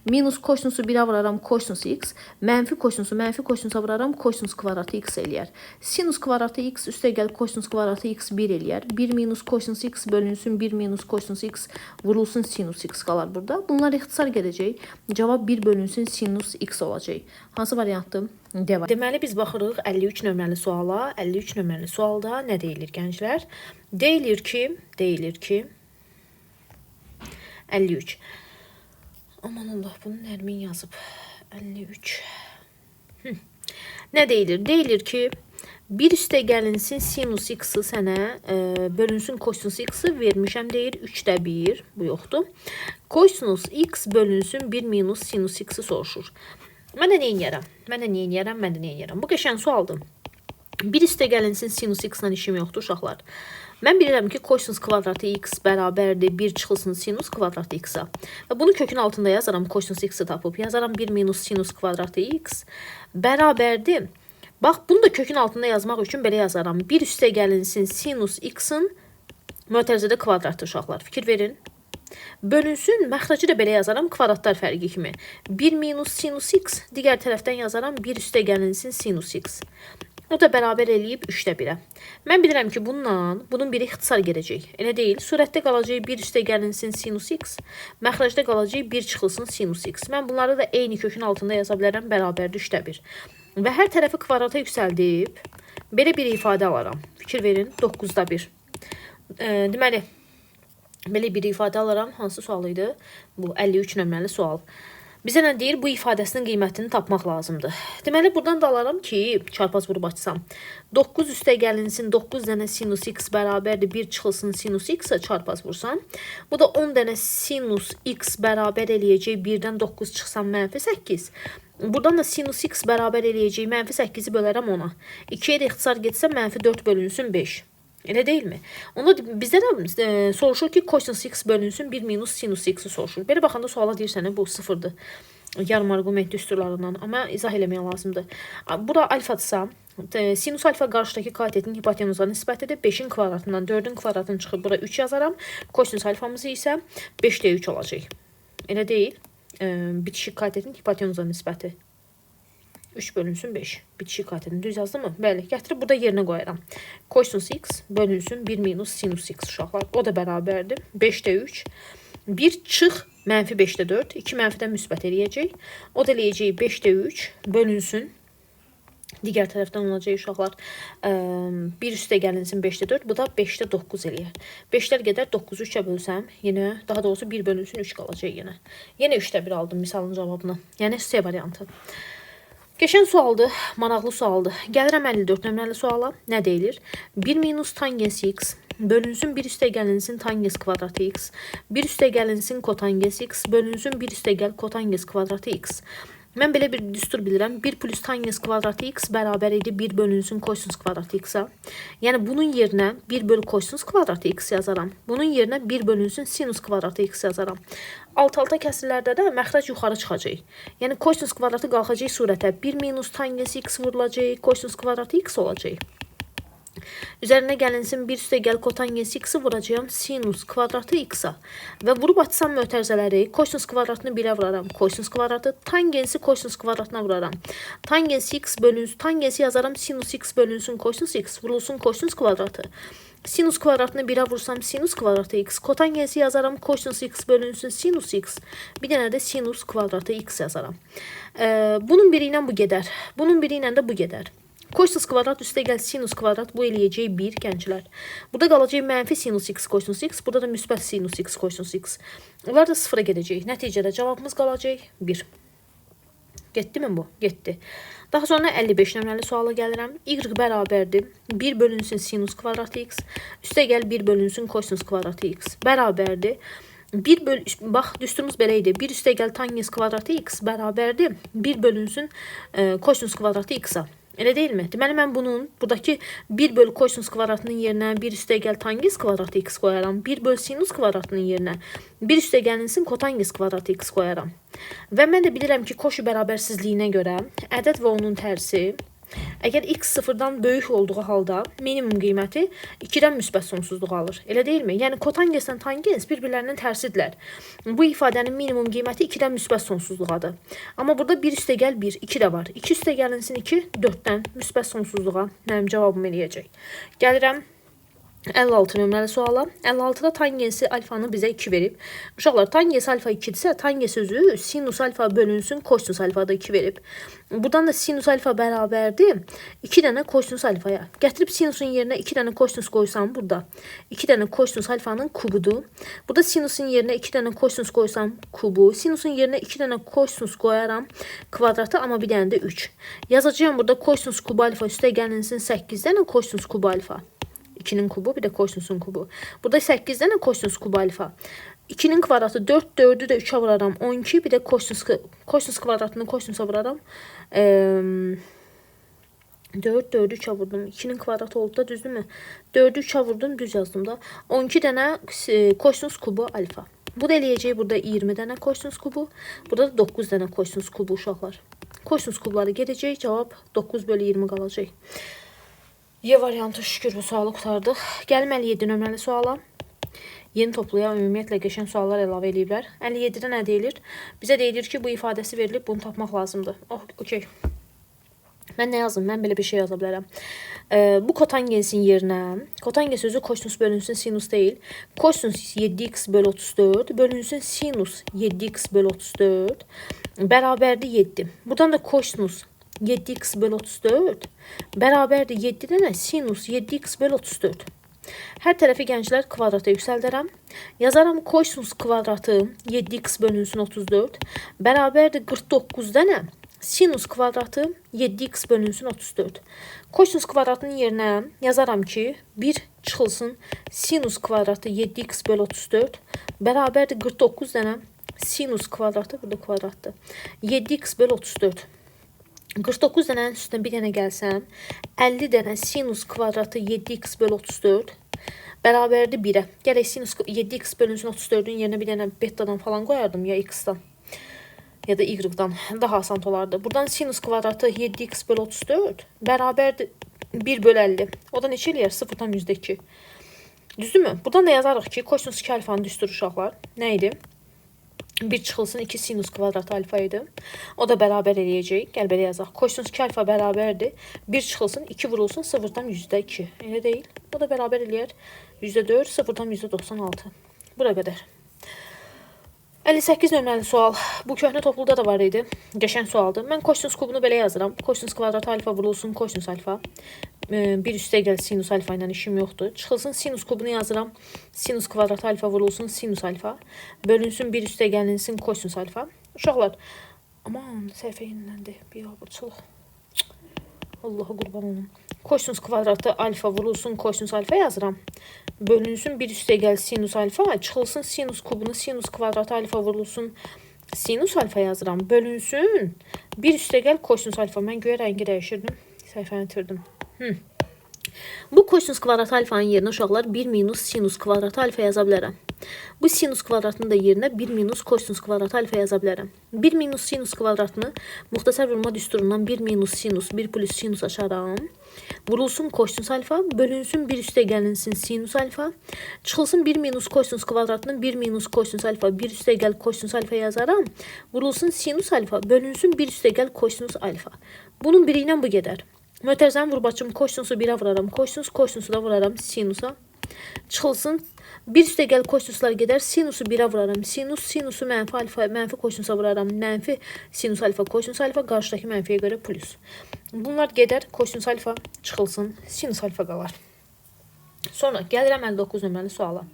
[SPEAKER 1] Minus kosinusu 1-ə vuraram kosinus x. Mənfi kosinusa vuraram kosinus kvadratı x eləyər. Sinus kvadratı x üstə gəl kosinus kvadratı x 1 eləyər. 1 minus kosinus x bölünsün 1 minus kosinus x vurulsun sinus x qalar burada. Bunlar ixtisar gedəcək. Cavab 1 bölünsün sinus x olacaq. Hansı variantdır? D var. Deməli, biz baxırıq 53 nömrəli suala. 53 nömrəli sualda nə deyilir gənclər? Deyilir ki 53. Aman Allah, bunu Nərmin yazıb. 53. Nə deyilir? Deyilir ki, bir üstə gəlinsin sinus x-ı sənə bölünsün kosinus x-ı vermişəm deyir. 3də 1, bu yoxdur. Kosinus x bölünsün 1 minus sinus x-ı soruşur. Mən də nə edirəm? Bu qəşəng sualdır. Bir üstə gəlinsin sinus x ilə işim yoxdur uşaqlar. Mən bilirəm ki, kosinus kvadratı x bərabərdir 1 çıxılsın sinus kvadratı x-a. Və bunu kökün altında yazaram, kosinus x-i tapıb. Yazaram 1 minus sinus kvadratı x bərabərdir. Bax, bunu da kökün altında yazmaq üçün belə yazaram. 1 üstə gəlinsin sinus x-in mötərizədə kvadratı uşaqlar. Fikir verin. Bölünsün, məxrəci də belə yazaram kvadratlar fərqi kimi. 1 minus sinus x, digər tərəfdən yazaram 1 üstə gəlinsin sinus x. O da bərabər eləyib 3-də 1-ə. Mən bilirəm ki, bunun biri ixtisar gedəcək. Elə deyil. Surətdə qalacaq 1 üstə gəlinsin sinus x, məxrəcdə qalacaq 1 çıxılsın sinus x. Mən bunları da eyni kökün altında yaza bilərəm, bərabərdir 3-də 1. Və hər tərəfi kvadrata yüksəldib, belə bir ifadə alaram. Fikir verin, 9-da 1. Deməli, belə bir ifadə alaram. Hansı sual idi? Bu 53 nömrəli sual. Bizə nə deyir? Bu ifadəsinin qiymətini tapmaq lazımdır. Deməli, buradan da alaram ki, çarpaz vurub açsam. 9 üstə gəlinsin 9 dənə sinus x bərabərdir 1 çıxılsın sinus x-a çarpaz vursam. Bu da 10 dənə sinus x bərabər eləyəcək 1-dən 9 çıxsam mənfi 8. Buradan da sinus x bərabər eləyəcək mənfi 8-i bölərəm 10-a. 2-yə də ixtisar getsə mənfi 4 bölünsün 5. Elə deyilmi? Onda bizdə də soruşur ki, kosinus x bölünsün 1 minus sinus x-i soruşur. Belə baxanda suala deyirsən, bu sıfırdır. Yarım arqument düsturlarından. Amma izah eləməyə lazımdır. Bura alfadsa, sinus alfa qarşıdakı katetin hipotenuza nisbətidir. 5-in kvadratından 4-ün kvadratını çıxıb bura 3 yazaram. Kosinus alfamız isə 5-də 3 olacaq. Elə deyil. Bitişik katetin hipotenuza nisbəti. 3 bölünsün 5. Bitişik katetin düz yazdı mı? Bəli, gətirib burada yerinə qoyaram. Kosinus x bölünsün 1 minus sinus x uşaqlar. O da bərabərdir. 5-də 3. 1 çıx mənfi 5-də 4. 2 mənfidən müsbət eləyəcək. O da eləyəcək 5-də 3 bölünsün. Digər tərəfdən olacaq uşaqlar. 1 üstə gəlinsin 5-də 4. Bu da 5-də 9 eləyər. 5-lər gedər 9-u 3-ə bölsəm. Yenə, daha doğrusu 1 bölünsün 3 qalacaq yenə. Yenə 3-də 1 aldım misalın cavabını. Yəni C variantı. Geçən sualdır, maraqlı sualdır. Gəlirəm 54 nömrəli suala. Nə deyilir? 1 minus tangens x bölünsün 1 üstə gəlinsin tangens kvadratı x. 1 üstə gəlinsin kotangens x bölünsün 1 üstə gəl kotangens kvadratı x. Mən belə bir düstur bilirəm. 1 plus tangens kvadratı x bərabər idi 1 bölünsün kosinus kvadratı x-a. Yəni bunun yerinə 1 bölü kosinus kvadratı x yazaram. Bunun yerinə 1 bölünsün sinus kvadratı x yazaram. Alt-alta kəsirlərdə də məxrəc yuxarı çıxacaq. Yəni kosinus kvadratı qalxacaq surətə 1 minus tangens x vurulacaq, kosinus kvadratı x olacaq. Üzərinə gəlinsin 1 üstə gəl kotangens x-i vuracağım sinus kvadratı x-a. Və vurub açsam mötərizələri kosinus kvadratını 1-ə vuraram. Kosinus kvadratı tangensi kosinus kvadratına vuraram. Tangens x bölünsün, tangensi yazaram sinus x bölünsün kosinus x vurulsun kosinus kvadratı. Sinus kvadratını 1-ə vursam sinus kvadratı x. Kotangensi yazaram kosinus x bölünsün sinus x. Bir dənə də sinus kvadratı x yazaram. Bunun biri ilə bu gedər. Bunun biri ilə də bu gedər. Kosinus kvadrat üstə gəl sinus kvadrat bu eləyəcək 1 gənclər. Burada qalacaq mənfi sinus x kosinus x. Burada da müsbət sinus x kosinus x. Onlar da sıfıra gedəcək. Nəticədə cavabımız qalacaq 1. Getdi mi bu? Getdi. Daha sonra 55 nömrəli suala gəlirəm. Y bərabərdir 1 bölünsün sinus kvadratı x. Üstə gəl 1 bölünsün kosinus kvadratı x. Bərabərdir. Bax, düsturumuz belə idi. 1 üstə gəl tangens kvadratı x bərabərdir 1 bölünsün kosinus kvadratı x-a. Elə deyilmi? Deməli, mən bunun, buradakı 1 bölü kosinus kvadratının yerinə 1 üstə gəl tangens kvadratı x qoyaram. 1 bölü sinus kvadratının yerinə 1 üstə gəlinsin kotangens kvadratı x qoyaram. Və mən də bilirəm ki, koşu bərabərsizliyinə görə ədəd və onun tərsi, əgər x sıfırdan böyük olduğu halda minimum qiyməti 2-dən müsbət sonsuzluq alır. Elə deyilmi? Yəni kotangenslə tangens bir-birlərinin tərsidirlər. Bu ifadənin minimum qiyməti 2-dən müsbət sonsuzluqadır. Amma burada 1 üstə gəl 1, 2 də var. 2 üstə gəlinsin 2, 4-dən müsbət sonsuzluğa mənim cavabım eləyəcək. Gəlirəm 56 nömrəli suala. 56-da tangensi alfanı bizə 2 verib. Uşaqlar, tangens alfa 2-dirsə, tangens özü sinus alfa bölünsün kosinus alfada 2 verib. Buradan da sinus alfa bərabərdir 2 dənə kosinus alfaya. Gətirib sinusun yerinə 2 dənə kosinus qoysam burada 2 dənə kosinus alfanın kubudur. Burada sinusun yerinə 2 dənə kosinus qoysam kubu. Sinusun yerinə 2 dənə kosinus qoyaram kvadratı, amma bir dənə də 3. Yazacağım burada kosinus kubu alfa üstə gəlinsin 8 dənə kosinus kubu alfa. 2'nin kubu, bir de kosinüsün kubu. Burada 8 dənə kosinus kubu alfa. 2'nin kvadratı 4, 4'ü də 3'ə vuraram 12, bir de kosinus kvadratını kosinusa vuraram 4, 4'ü 3'e vurdum. 2'nin kvadratı oldu da düzdürmü? 4'ü 3'e vurdum, düz yazdım da. 12 dənə kosinus kubu alfa. Bu da eləyəcək burada 20 dənə kosinus kubu. Burada da 9 dənə kosinus kubu uşaqlar. Kosinus kubları gedəcək. Cavab 9/20 qalacaq. Y variantı şükür bu sualı qurtardıq. Gəlin 57 nömrəli suala. Yeni topluya ümumiyyətlə qəşəng suallar əlavə ediblər. 57-də nə deyilir? Bizə deyilir ki, bu ifadəsi verilib, bunu tapmaq lazımdır. Oh, okey. Mən nə yazdım? Mən belə bir şey yaza bilərəm. Bu kotangensin yerinə, kotangen sözü kosinus bölünsün sinus deyil. Kosinus 7x bölü 34 bölünsün sinus 7x bölü 34 bərabərdir 7. Buradan da kosinus 7x bölü 34 bərabərdir 7 dənə sinus 7x bölü 34. Hər tərəfi gənclər kvadrata yüksəldərəm. Yazaram kosinus kvadratı 7x bölünsün 34 bərabərdir 49 dənə sinus kvadratı 7x bölünsün 34. Kosinus kvadratının yerinə yazaram ki 1 çıxılsın sinus kvadratı 7x bölü 34 bərabərdir 49 dənə sinus kvadratı, burada kvadratdır, 7x bölü 34. 49 dənənin üstünə bir dənə gəlsəm, 50 dənə sinus kvadratı 7x bölü 34 bərabərdir 1-ə. Gərək sinus 7x bölünsün 34-ün yerinə bir dənə betadan falan qoyardım ya x-dan ya da y-dan. Daha asan olardı. Buradan sinus kvadratı 7x bölü 34 bərabərdir 1 bölü 50. O da neçə eləyər? 0'dan %2. Düzdürmü? Buradan da yazarıq ki, kosinus 2 alfanın düstur uşaqlar. Nə idi? 1 çıxılsın 2 sinus kvadratı alfa idi. O da bərabər eləyəcək. Gəl belə yazaq. Kosinus 2 alfa bərabərdir. 1 çıxılsın 2 vurulsun 0'dan %2. Elə deyil. O da bərabər eləyər. %4, 0'dan %96. Bura qədər. 58 nömrəli sual. Bu köhnə topluda da var idi. Qəşəng sualdır. Mən kosinus kubunu belə yazıram. Kosinus kvadratı alfa vurulsun kosinus alfa. 1 üstə gəl sinus alfa ilə işim yoxdur. Çıxılsın sinus kubunu yazıram. Sinus kvadratı alfa vurulsun sinus alfa. Bölünsün 1 üstə gəlinsin kosinus alfa. Uşaqlar, aman səhvə yeniləndir. Bir abırçılıq. Allah'a qurban olun. Kosinus kvadratı alfa vurulsun kosinus alfa yazıram. Bölünsün 1 üstə gəl sinus alfa. Çıxılsın sinus kubunu sinus kvadratı alfa vurulsun sinus alfa yazıram. Bölünsün 1 üstə gəl kosinus alfa. Mən göyə rəngi dəyişirdim. Səhvəni itirdim. Bu kosinus kvadratı alfanın yerinə uşaqlar 1 minus sinus kvadratı alfa yaza bilərəm. Bu sinus kvadratının da yerinə 1 minus kosinus kvadratı alfa yaza bilərəm. 1 minus sinus kvadratını muxtasar vurma düsturundan 1 minus sinus 1 plus sinus açaram. Vurulsun kosinus alfa, bölünsün 1 üstə gəlinsin sinus alfa. Çıxılsın 1 minus kosinus kvadratının 1 minus kosinus alfa 1 üstə gəl kosinus alfa yazaram. Vurulsun sinus alfa, bölünsün 1 üstə gəl kosinus alfa. Bunun biri ilə bu gedər. Mötərizənin vurbaçım kosinusu 1'ə vuraram. Kosinusu da vuraram sinusa. Çıxılsın 1 üstə gəl kosinuslar gedər. Sinusu 1'ə vuraram. Sinusu mənfi alfa, mənfi kosinusa vuraram. Mənfi sinus alfa, kosinus alfa. Qarşıdakı mənfiyə görə plus. Bunlar gedər. Kosinus alfa çıxılsın. Sinus alfa qalar. Sonra gəlirəm 59 nömrəli suala.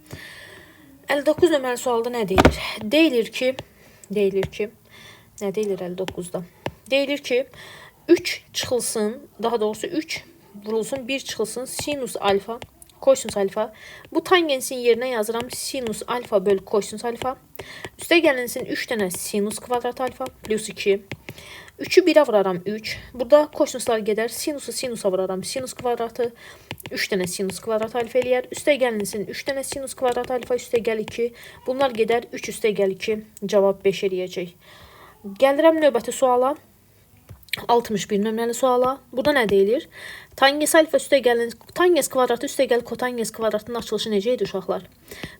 [SPEAKER 1] 59 nömrəli sualda nə deyilir? Deyilir ki, nə deyilir 59'da? Deyilir ki, 3 çıxılsın, daha doğrusu 3 vurulsun, 1 çıxılsın sinus alfa, kosinus alfa. Bu tangensin yerinə yazıram sinus alfa bölü kosinus alfa. Üstə gəlinsin 3 dənə sinus kvadrat alfa plus 2. 3'ü 1'ə vuraram 3. Burada kosinuslar gedər. Sinusu sinusa vuraram. Sinus kvadratı 3 dənə sinus kvadrat alfa eləyər. Üstə gəlinsin 3 dənə sinus kvadrat alfa üstə gəl 2. Bunlar gedər 3 üstə gəl 2. Cavab 5 eləyəcək. Gəlirəm növbəti suala. 61 nömrəli suala. Burada nə deyilir? Tangens alfa üstə gəlin, tangens kvadratı üstə gəl kotangens kvadratının açılışı necə idi uşaqlar?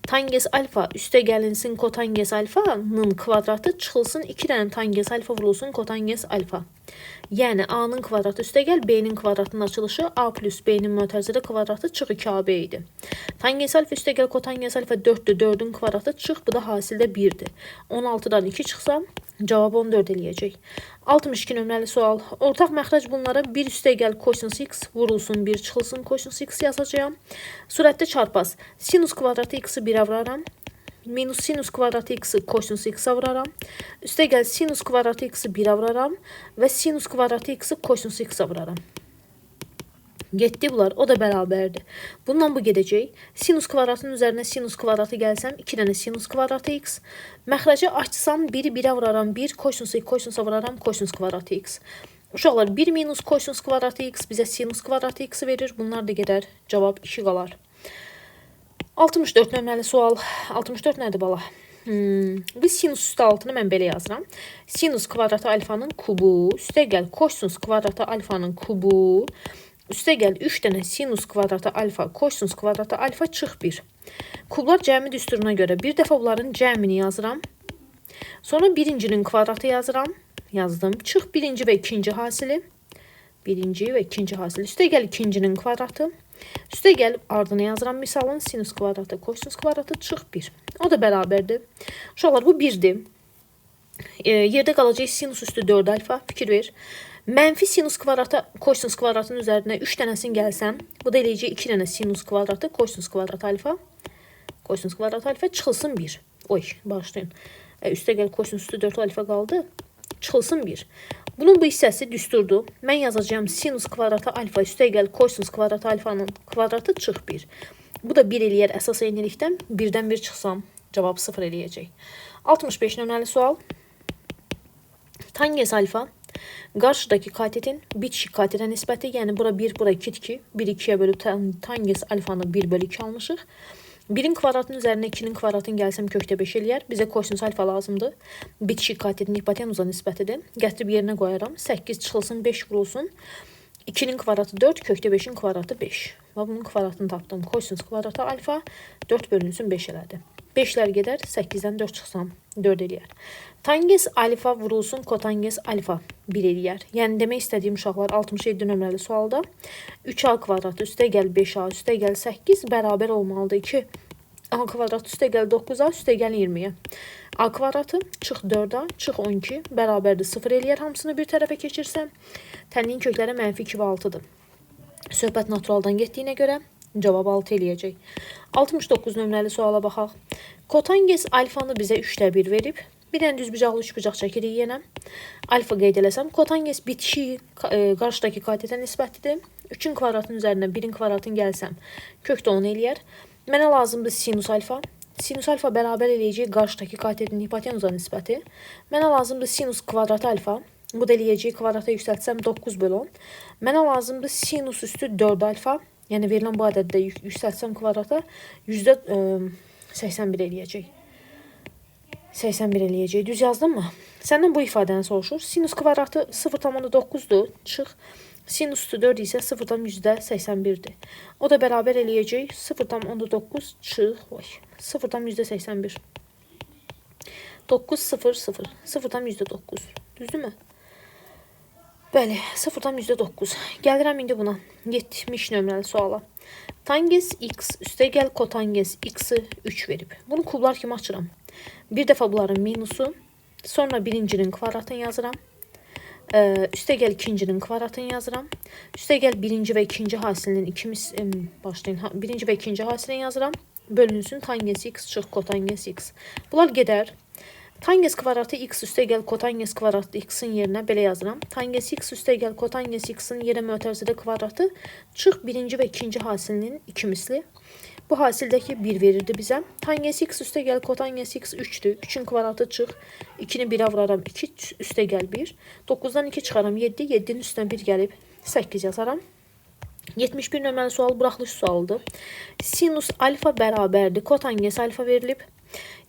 [SPEAKER 1] Tangens alfa üstə gəlinsin kotangens alfanın kvadratı çıxılsın 2 dənə tangens alfa vurulsun kotangens alfa. Yəni A-nın kvadratı üstə gəl B-nin kvadratının açılışı A plus B-nin mötərizədə kvadratı çıx 2AB idi. Tangens alfa üstə gəl kotangens alfa 4'dür. 4'ün kvadratı çıx, bu da hasildə 1'dir. 16'dan 2 çıxsa cavab 14 eləyəcək. 62 nömrəli sual. Ortaq məxrəc bunlara 1 üstə gəl kosinus x vurulsun 1 çıxılsın kosinus x yazacağım. Surətdə çarpaz. Sinus kvadratı x-i 1'ə vuraram. Minus sinus kvadratı x-i kosinus x-a vuraram. Üstə gəl sinus kvadratı x-i 1'ə vuraram. Və sinus kvadratı x-i kosinus x-a vuraram. Getdi bunlar, o da bərabərdir. Bundan bu gedəcək. Sinus kvadratının üzərinə sinus kvadratı gəlsəm, 2 dənə sinus kvadratı x. Məxrəci açsam, 1'i 1'ə vuraram, 1 kosinus x, kosinusa vuraram, kosinus kvadratı x. Uşaqlar 1 minus kosinus kvadratı x bizə sinus kvadratı x verir. Bunlar da gedər. Cavab 2 qalar. 64 nömrəli sual. 64 nədir bala? Bu sinus üstə altını mən belə yazıram. Sinus kvadratı alfanın kubu, üstə gəl kosinus kvadratı alfanın kubu, üstə gəl 3 dənə sinus kvadratı alfa, kosinus kvadratı alfa çıx 1. Kublar cəmi düsturuna görə bir dəfə bunların cəmini yazıram. Sonra birincinin kvadratı yazıram. Yazdım. Çıx birinci və ikinci hasili. Birinci və ikinci hasili. Üstə gəl ikincinin kvadratı. Üstə gəlib ardına yazıram misalın sinus kvadratı, kosinus kvadratı çıx 1. O da bərabərdir. Uşaqlar bu 1'dir. Yerdə qalacaq sinus üstü 4 alfa. Fikir ver. Mənfi sinus kvadratı kosinus kvadratının üzərinə 3 dənəsini gəlsəm, bu da eləyəcək 2 dənə sinus kvadratı, kosinus kvadratı alfa. Kosinus kvadratı alfa çıxılsın 1. Oy, bağışlayın. Üstə gəl kosinus üstü 4 alfa qaldı. Çıxılsın 1. Bunun bu hissəsi düsturdur. Mən yazacağım sinus kvadratı alfa üstə gəl kosinus kvadratı alfanın kvadratı çıx 1. Bu da 1 eləyər əsas eynilikdən. 1-dən 1 çıxsam cavab 0 eləyəcək. 65 nömrəli sual. Tangens alfa qarşıdakı katetin bitişik katetə nisbəti, yəni bura 1, bura 2-dir ki, 1-2-yə bölüb tangens alfanı 1/2 almışıq. 1'in kvadratının üzərinə 2'nin kvadratını gəlsəm kökdə 5 eləyər. Bizə kosinus alfa lazımdır. Bitişik katetin hipotenuza nisbətidir. Gətirib yerinə qoyaram. 8 çıxılsın 5 vurulsun. 2'nin kvadratı 4, kökdə 5'in kvadratı 5. Və bunun kvadratını tapdım. Kosinus kvadratı alfa 4 bölünsün 5 elədi. 5'lər gedər, 8'dən 4 çıxsam 4 eləyər. Tangens alfa vurulsun kotangens alfa 1 eləyər. Yəni demək istədiyim uşaqlar 67 nömrəli sualda 3a kvadratı üstə gəl 5a üstə gəl 8 bərabər olmalıdır 2. A kvadratı üstə gəl 9a üstə gəl 20'yə. A kvadratı çıx 4a çıx 12 bərabərdir 0 eləyər. Hamısını bir tərəfə keçirsəm tənliyin kökləri mənfi 2 və 6'dır. Söhbət naturaldan getdiyinə görə cavab 6 eləyəcək. 69 nömrəli suala baxaq. Kotangens alfanı bizə 3/1 verib. Bir dənə düz bucaqlı 3 bucaq çəkirik yenə. Alfa qeyd eləsəm, kotangens bitişik qarşıdakı katetə nisbətidir. 3'ün kvadratının üzərinə 1'in kvadratını gəlsəm, kökdə 10 eləyər. Mənə lazımdır sinus alfa. Sinus alfa bərabər eləyəcək qarşıdakı katetin hipotenuza nisbəti. Mənə lazımdır sinus kvadratı alfa. Bu da eləyəcək kvadrata yüksəltsəm 9/10. Mənə lazımdır sinus üstü 4 alfa. Yəni verilən bu ədəddə yüksəltsəm kvadrata %81 eləyəcək. 81 eləyəcək. Düz yazdım mı? Səndən bu ifadəni soruşur. Sinus kvadratı 0,9'dur. Çıx. Sinus üstü 4 isə 0,81'dir. O da bərabər eləyəcək 0,9 çıx. 0,81. 9, 0, 0. 0,9. Düzdürmü? Bəli, 0,9. Gəlirəm indi buna. 70 nömrəli suala. Tangens x üstə gəl kotangens x-i 3 verib. Bunu kublar kimi açıram. Bir dəfə bunların minusu. Sonra birincinin kvadratını yazıram. Üstə gəl ikincinin kvadratını yazıram. Üstə gəl birinci və ikinci hasilinin birinci və ikinci hasilini yazıram. Bölünsün tangens x çıx kotangens x. Bunlar gedər. Tangens kvadratı x üstə gəl kotangens kvadratı x-in yerinə belə yazıram. Tangens x üstə gəl kotangens x-in yerə mötərizədə kvadratı çıx birinci və ikinci hasilinin 2 misli. Bu hasildəki 1 verirdi bizə. Tangens x üstə gəl kotangens x 3'dür. 3'ün kvadratı çıx. 2'ni 1'ə vuraram. 2 üstə gəl 1. 9'dan 2 çıxaram 7. 7'nin üstünə 1 gəlib 8 yazaram. 71 nömrəli sual buraxılış sualıdır. Sinus alfa bərabərdir. Kotangens alfa verilib.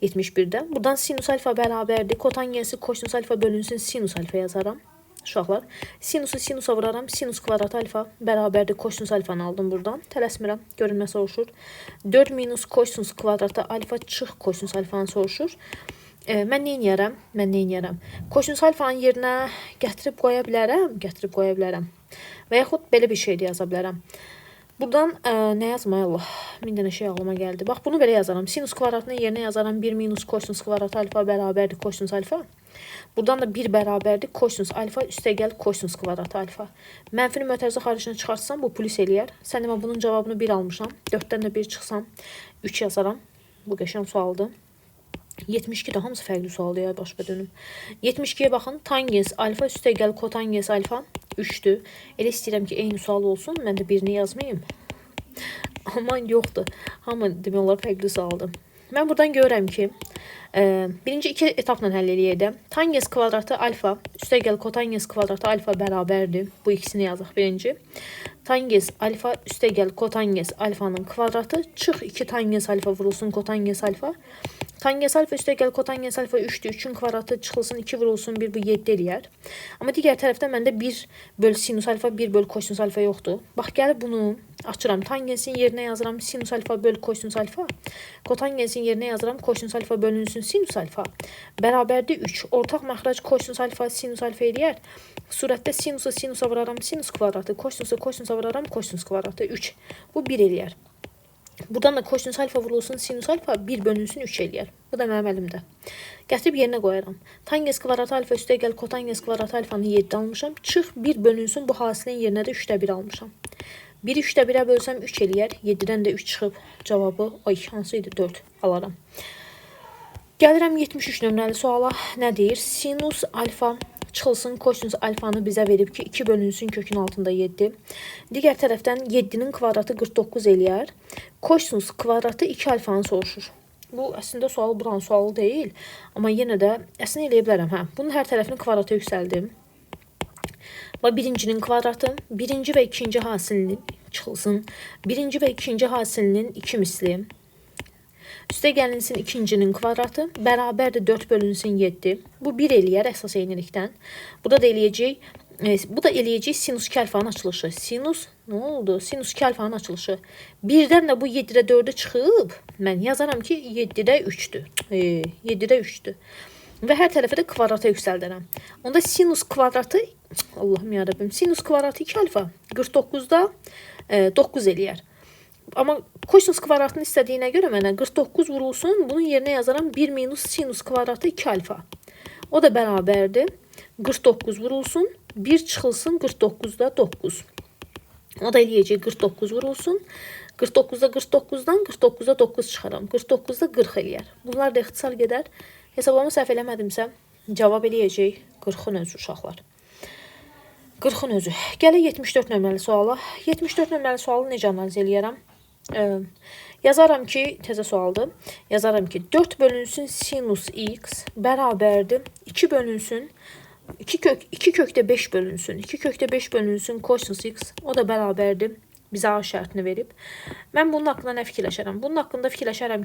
[SPEAKER 1] 71'də. Buradan sinus alfa bərabərdir. Kotangensi kosinus alfa bölünsün sinus alfa yazaram. Uşaqlar. Sinusu sinusa vuraram. Sinus kvadrat alfa bərabərdir. Kosinus alfanı aldım buradan. Tələsmirəm. Görünmə soruşur. 4 minus kosinus kvadratı alfa çıx kosinus alfanı soruşur. Mən nə edərəm? Mən nə edərəm? Kosinus alfanın yerinə gətirib qoya bilərəm. Gətirib qoya bilərəm. Və yaxud belə bir şey də yaza bilərəm. Buradan nə yazmaya Allah? Min dənə şey ağlıma gəldi. Bax bunu belə yazaram. Sinus kvadratının yerinə yazaram. 1 minus kosinus kvadrat alfa bərabərdir kosinus alfa. Buradan da 1 bərabərdir kosinus alfa üstə gəl kosinus kvadrat alfa. Mənfini mötərizə xaricine çıxarsam bu plus eləyər. Sən demə bunun cavabını 1 almışam. 4'dən də 1 çıxsam 3 yazaram. Bu qəşəng sualdır. 72 də hamısı fərqli sualdır ya başqa dönüm. 72'yə baxın. Tangens alfa üstə gəl kotangens alfa 3'dür. Elə istəyirəm ki eyni sual olsun. Mən də birini yazmayayım. Amma yoxdur. Hamı demək olar fərqli sualdır. Mən buradan görürəm ki Birinci iki etapla həll eləyək. Tangens kvadratı alfa üstəgəl kotangens kvadratı alfa bərabərdir. Bu ikisini yazaq birinci. Tangens alfa üstəgəl kotangens alfanın kvadratı çıx 2 tangens alfa vurulsun kotangens alfa. Tangens alfa üstəgəl kotangens alfa 3'dür. 3'ün kvadratı çıxılsın 2 vurulsun 1 bu 7 eləyər. Amma digər tərəfdə məndə 1 böl sinus alfa 1 böl kosinus alfa yoxdur. Bax gəlib bunu açıram. Tangensin yerinə yazıram sinus alfa böl kosinus alfa. Kotangensin yerinə yazıram kosinus alfa bölünsün sinus alfa. Bərabərdir 3. Ortaq məxrac kosinus alfa sinus alfa eləyər. Surətdə sinusu sinusa vuraram sinus kvadratı. Kosinusa kosinusa vuraram kosinus kvadratı 3. Bu 1 eləyər. Buradan da kosinus alfa vurulsun sinus alfa 1 bölünsün 3 eləyər. Bu da mənim əlimdə. Gətirib yerinə qoyaram. Tangens kvadratı alfa üstəgəl kotangens kvadratı alfanı 7 almışam. Çıx 1 bölünsün bu hasilin yerinə də 3'də 1 almışam. 1'i 3'də 1'ə bölsəm 3 eləyər. 7'dən də 3 çıxıb cavabı hansı idi? 4 alaram. Gəlirəm 73 nömrəli suala. Nə deyir? Sinus alfa çıxılsın kosinus alfanı bizə verib ki 2 bölünsün kökün altında 7. Digər tərəfdən 7'nin kvadratı 49 eləyər. Kosinus kvadratı 2 alfanı soruşur. Bu əslində sualı buranın sualı deyil. Amma yenə də əslində eləyə bilərəm. Bunun hər tərəfini kvadrata yüksəldim. Və birincinin kvadratı birinci və ikinci hasilinin çıxılsın. Birinci və ikinci hasilinin 2 misli. Üstə gəlinsin ikincinin kvadratı bərabərdir 4 bölünsün 7. Bu 1 eləyər əsas eynilikdən. Bu da eləyəcək sinus 2 alfanın açılışı. Sinus nə oldu? Sinus 2 alfanın açılışı. Birdən də bu 7'də 4'ü çıxıb. Mən yazaram ki 7'də 3'dür. 7'də 3'dür. Və hər tərəfə də kvadrata yüksəldərəm. Onda sinus kvadratı Allahım yarabbim. Sinus kvadratı 2 alfa 49'da 9 eləyər. Amma kosinus kvadratını istədiyinə görə mənə 49 vurulsun. Bunun yerinə yazaram 1 minus sinus kvadratı 2 alfa. O da bərabərdir. 49 vurulsun. 1 çıxılsın 49'da 9. O da eləyəcək 49 vurulsun. 49'da 49'dan 49'da 9 çıxaram. 49'da 40 eləyər. Bunlar da ixtisar gedər. Hesablama səhv eləmədimsə cavab eləyəcək 40'ın özü uşaqlar. 40'ın özü. Gələk 74 nömrəli suala. 74 nömrəli sualı necə analiz eləyərəm? Yazaram ki, təzə sualdır. Yazaram ki 4 bölünsün sinus x bərabərdir 2 bölünsün 2 kökdə 5 bölünsün. 2 kökdə 5 bölünsün kosinus x. O da bərabərdir. Bizə A şərtini verib. Mən bunun haqqında nə fikirləşərəm? Bunun haqqında fikirləşərəm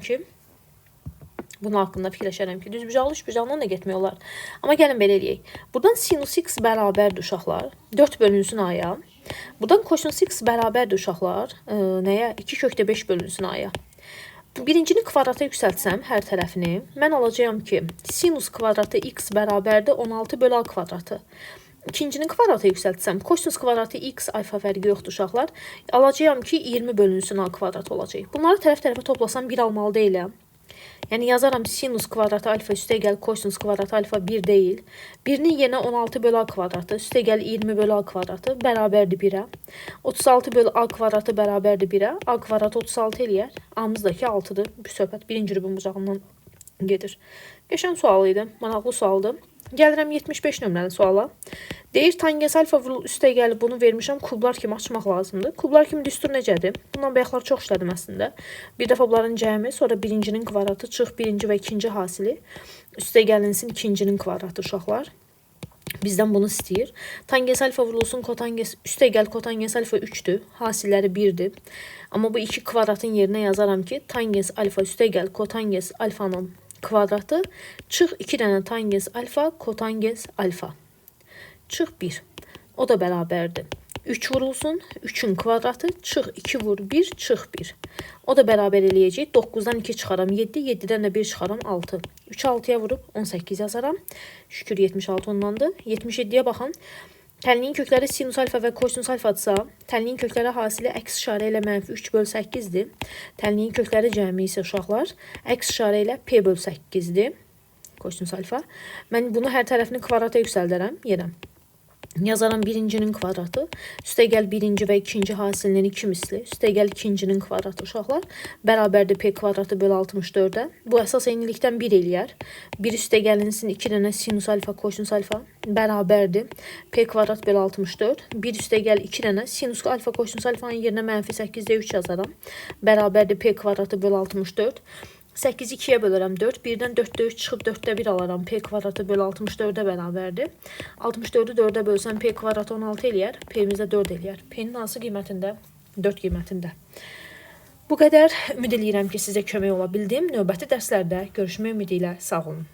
[SPEAKER 1] ki, düzbucaqlı üçbucaqla da getmək olar. Amma gəlin belə eləyək. Buradan sinus x bərabərdir uşaqlar. 4 bölünsün a'ya. Buradan kosinus x bərabərdir uşaqlar. Nəyə? 2 kökdə 5 bölünsün a'ya. Birincini kvadrata yüksəltsəm hər tərəfini, mən alacağım ki, sinus kvadratı x bərabərdir 16 bölü a kvadratı. İkincinin kvadrata yüksəltsəm, kosinus kvadratı x alfa fərqi yoxdur uşaqlar. Alacağım ki, 20 bölünsün a kvadrat olacaq. Bunları tərəf-tərəfə toplasam 1 almalı deyiləm. Yəni yazaram sinus kvadratı alfa üstəgəl kosinus kvadratı alfa 1 deyil. Birinin yerinə 16 bölü a kvadratı üstəgəl 20 bölü a kvadratı bərabərdir 1'ə. 36 bölü a kvadratı bərabərdir 1'ə. A kvadratı 36 eləyər. A'mız da ki 6'dır. Bu söhbət birinci rübun bucağından gedir. Geçən sual idi. Maraqlı sualdır. Gəlirəm 75 nömrəli suala. Deyir tangens alfa üstəgəl bunu vermişəm. Kublar kimi açmaq lazımdır. Kublar kimi düstur necədir? Bundan bayaqlar çox işlədim əslində. Bir dəfə bunların cəmi, sonra birincinin kvadratı çıx birinci və ikinci hasili. Üstəgəlinsin ikincinin kvadratı uşaqlar. Bizdən bunu istəyir. Tangens alfa vurulsun kotangens üstəgəl kotangens alfa 3'dür. Hasilləri 1'dir. Amma bu iki kvadratın yerinə yazaram ki, tangens alfa üstəgəl kotangens alfanın kvadratı çıx 2 dənə tangens alfa kotangens alfa. Çıx 1. O da bərabərdir. 3 vurulsun. 3'ün kvadratı çıx 2 vur 1 çıx 1. O da bərabər eləyəcək. 9'dan 2 çıxaram 7. 7'dən də 1 çıxaram 6. 3 6'ya vurub 18 yazaram. Şükür 76 ondandır. 77'yə baxın. Tənliyin kökləri sinus alfa və kosinus alfadırsa, tənliyin kökləri hasili əks işarə ilə mənfi 3 böl 8'dir. Tənliyin kökləri cəmi isə uşaqlar əks işarə ilə p böl 8'dir. Kosinus alfa. Mən bunu hər tərəfini kvadrata yüksəldərəm yenə. Yazaram birincinin kvadratı. Üstəgəl birinci və ikinci hasilinin 2 misli. Üstəgəl ikincinin kvadratı uşaqlar. Bərabərdir p kvadratı böl 64'ə. Bu əsas eynilikdən 1 eləyər. 1 üstəgəlinsin 2 dənə sinus alfa kosinus alfa. Bərabərdir p kvadrat böl 64. 1 üstəgəl 2 dənə sinus alfa kosinus alfanın yerinə mənfi 8'də 3 yazaram. Bərabərdir p kvadratı böl 64. 8-i 2-yə bölərəm 4. 1-dən 4-də 3 çıxıb 4-də 1 alaram. P kvadratı bölü 64-ə bərabərdir. 64-ü 4-ə bölsəm P kvadratı 16 eləyər. P-miz də 4 eləyər. P-nin hansı qiymətində? 4 qiymətində. Bu qədər. Ümid edirəm ki, sizə kömək ola bildim. Növbəti dərslərdə görüşmək ümidi ilə sağ olun.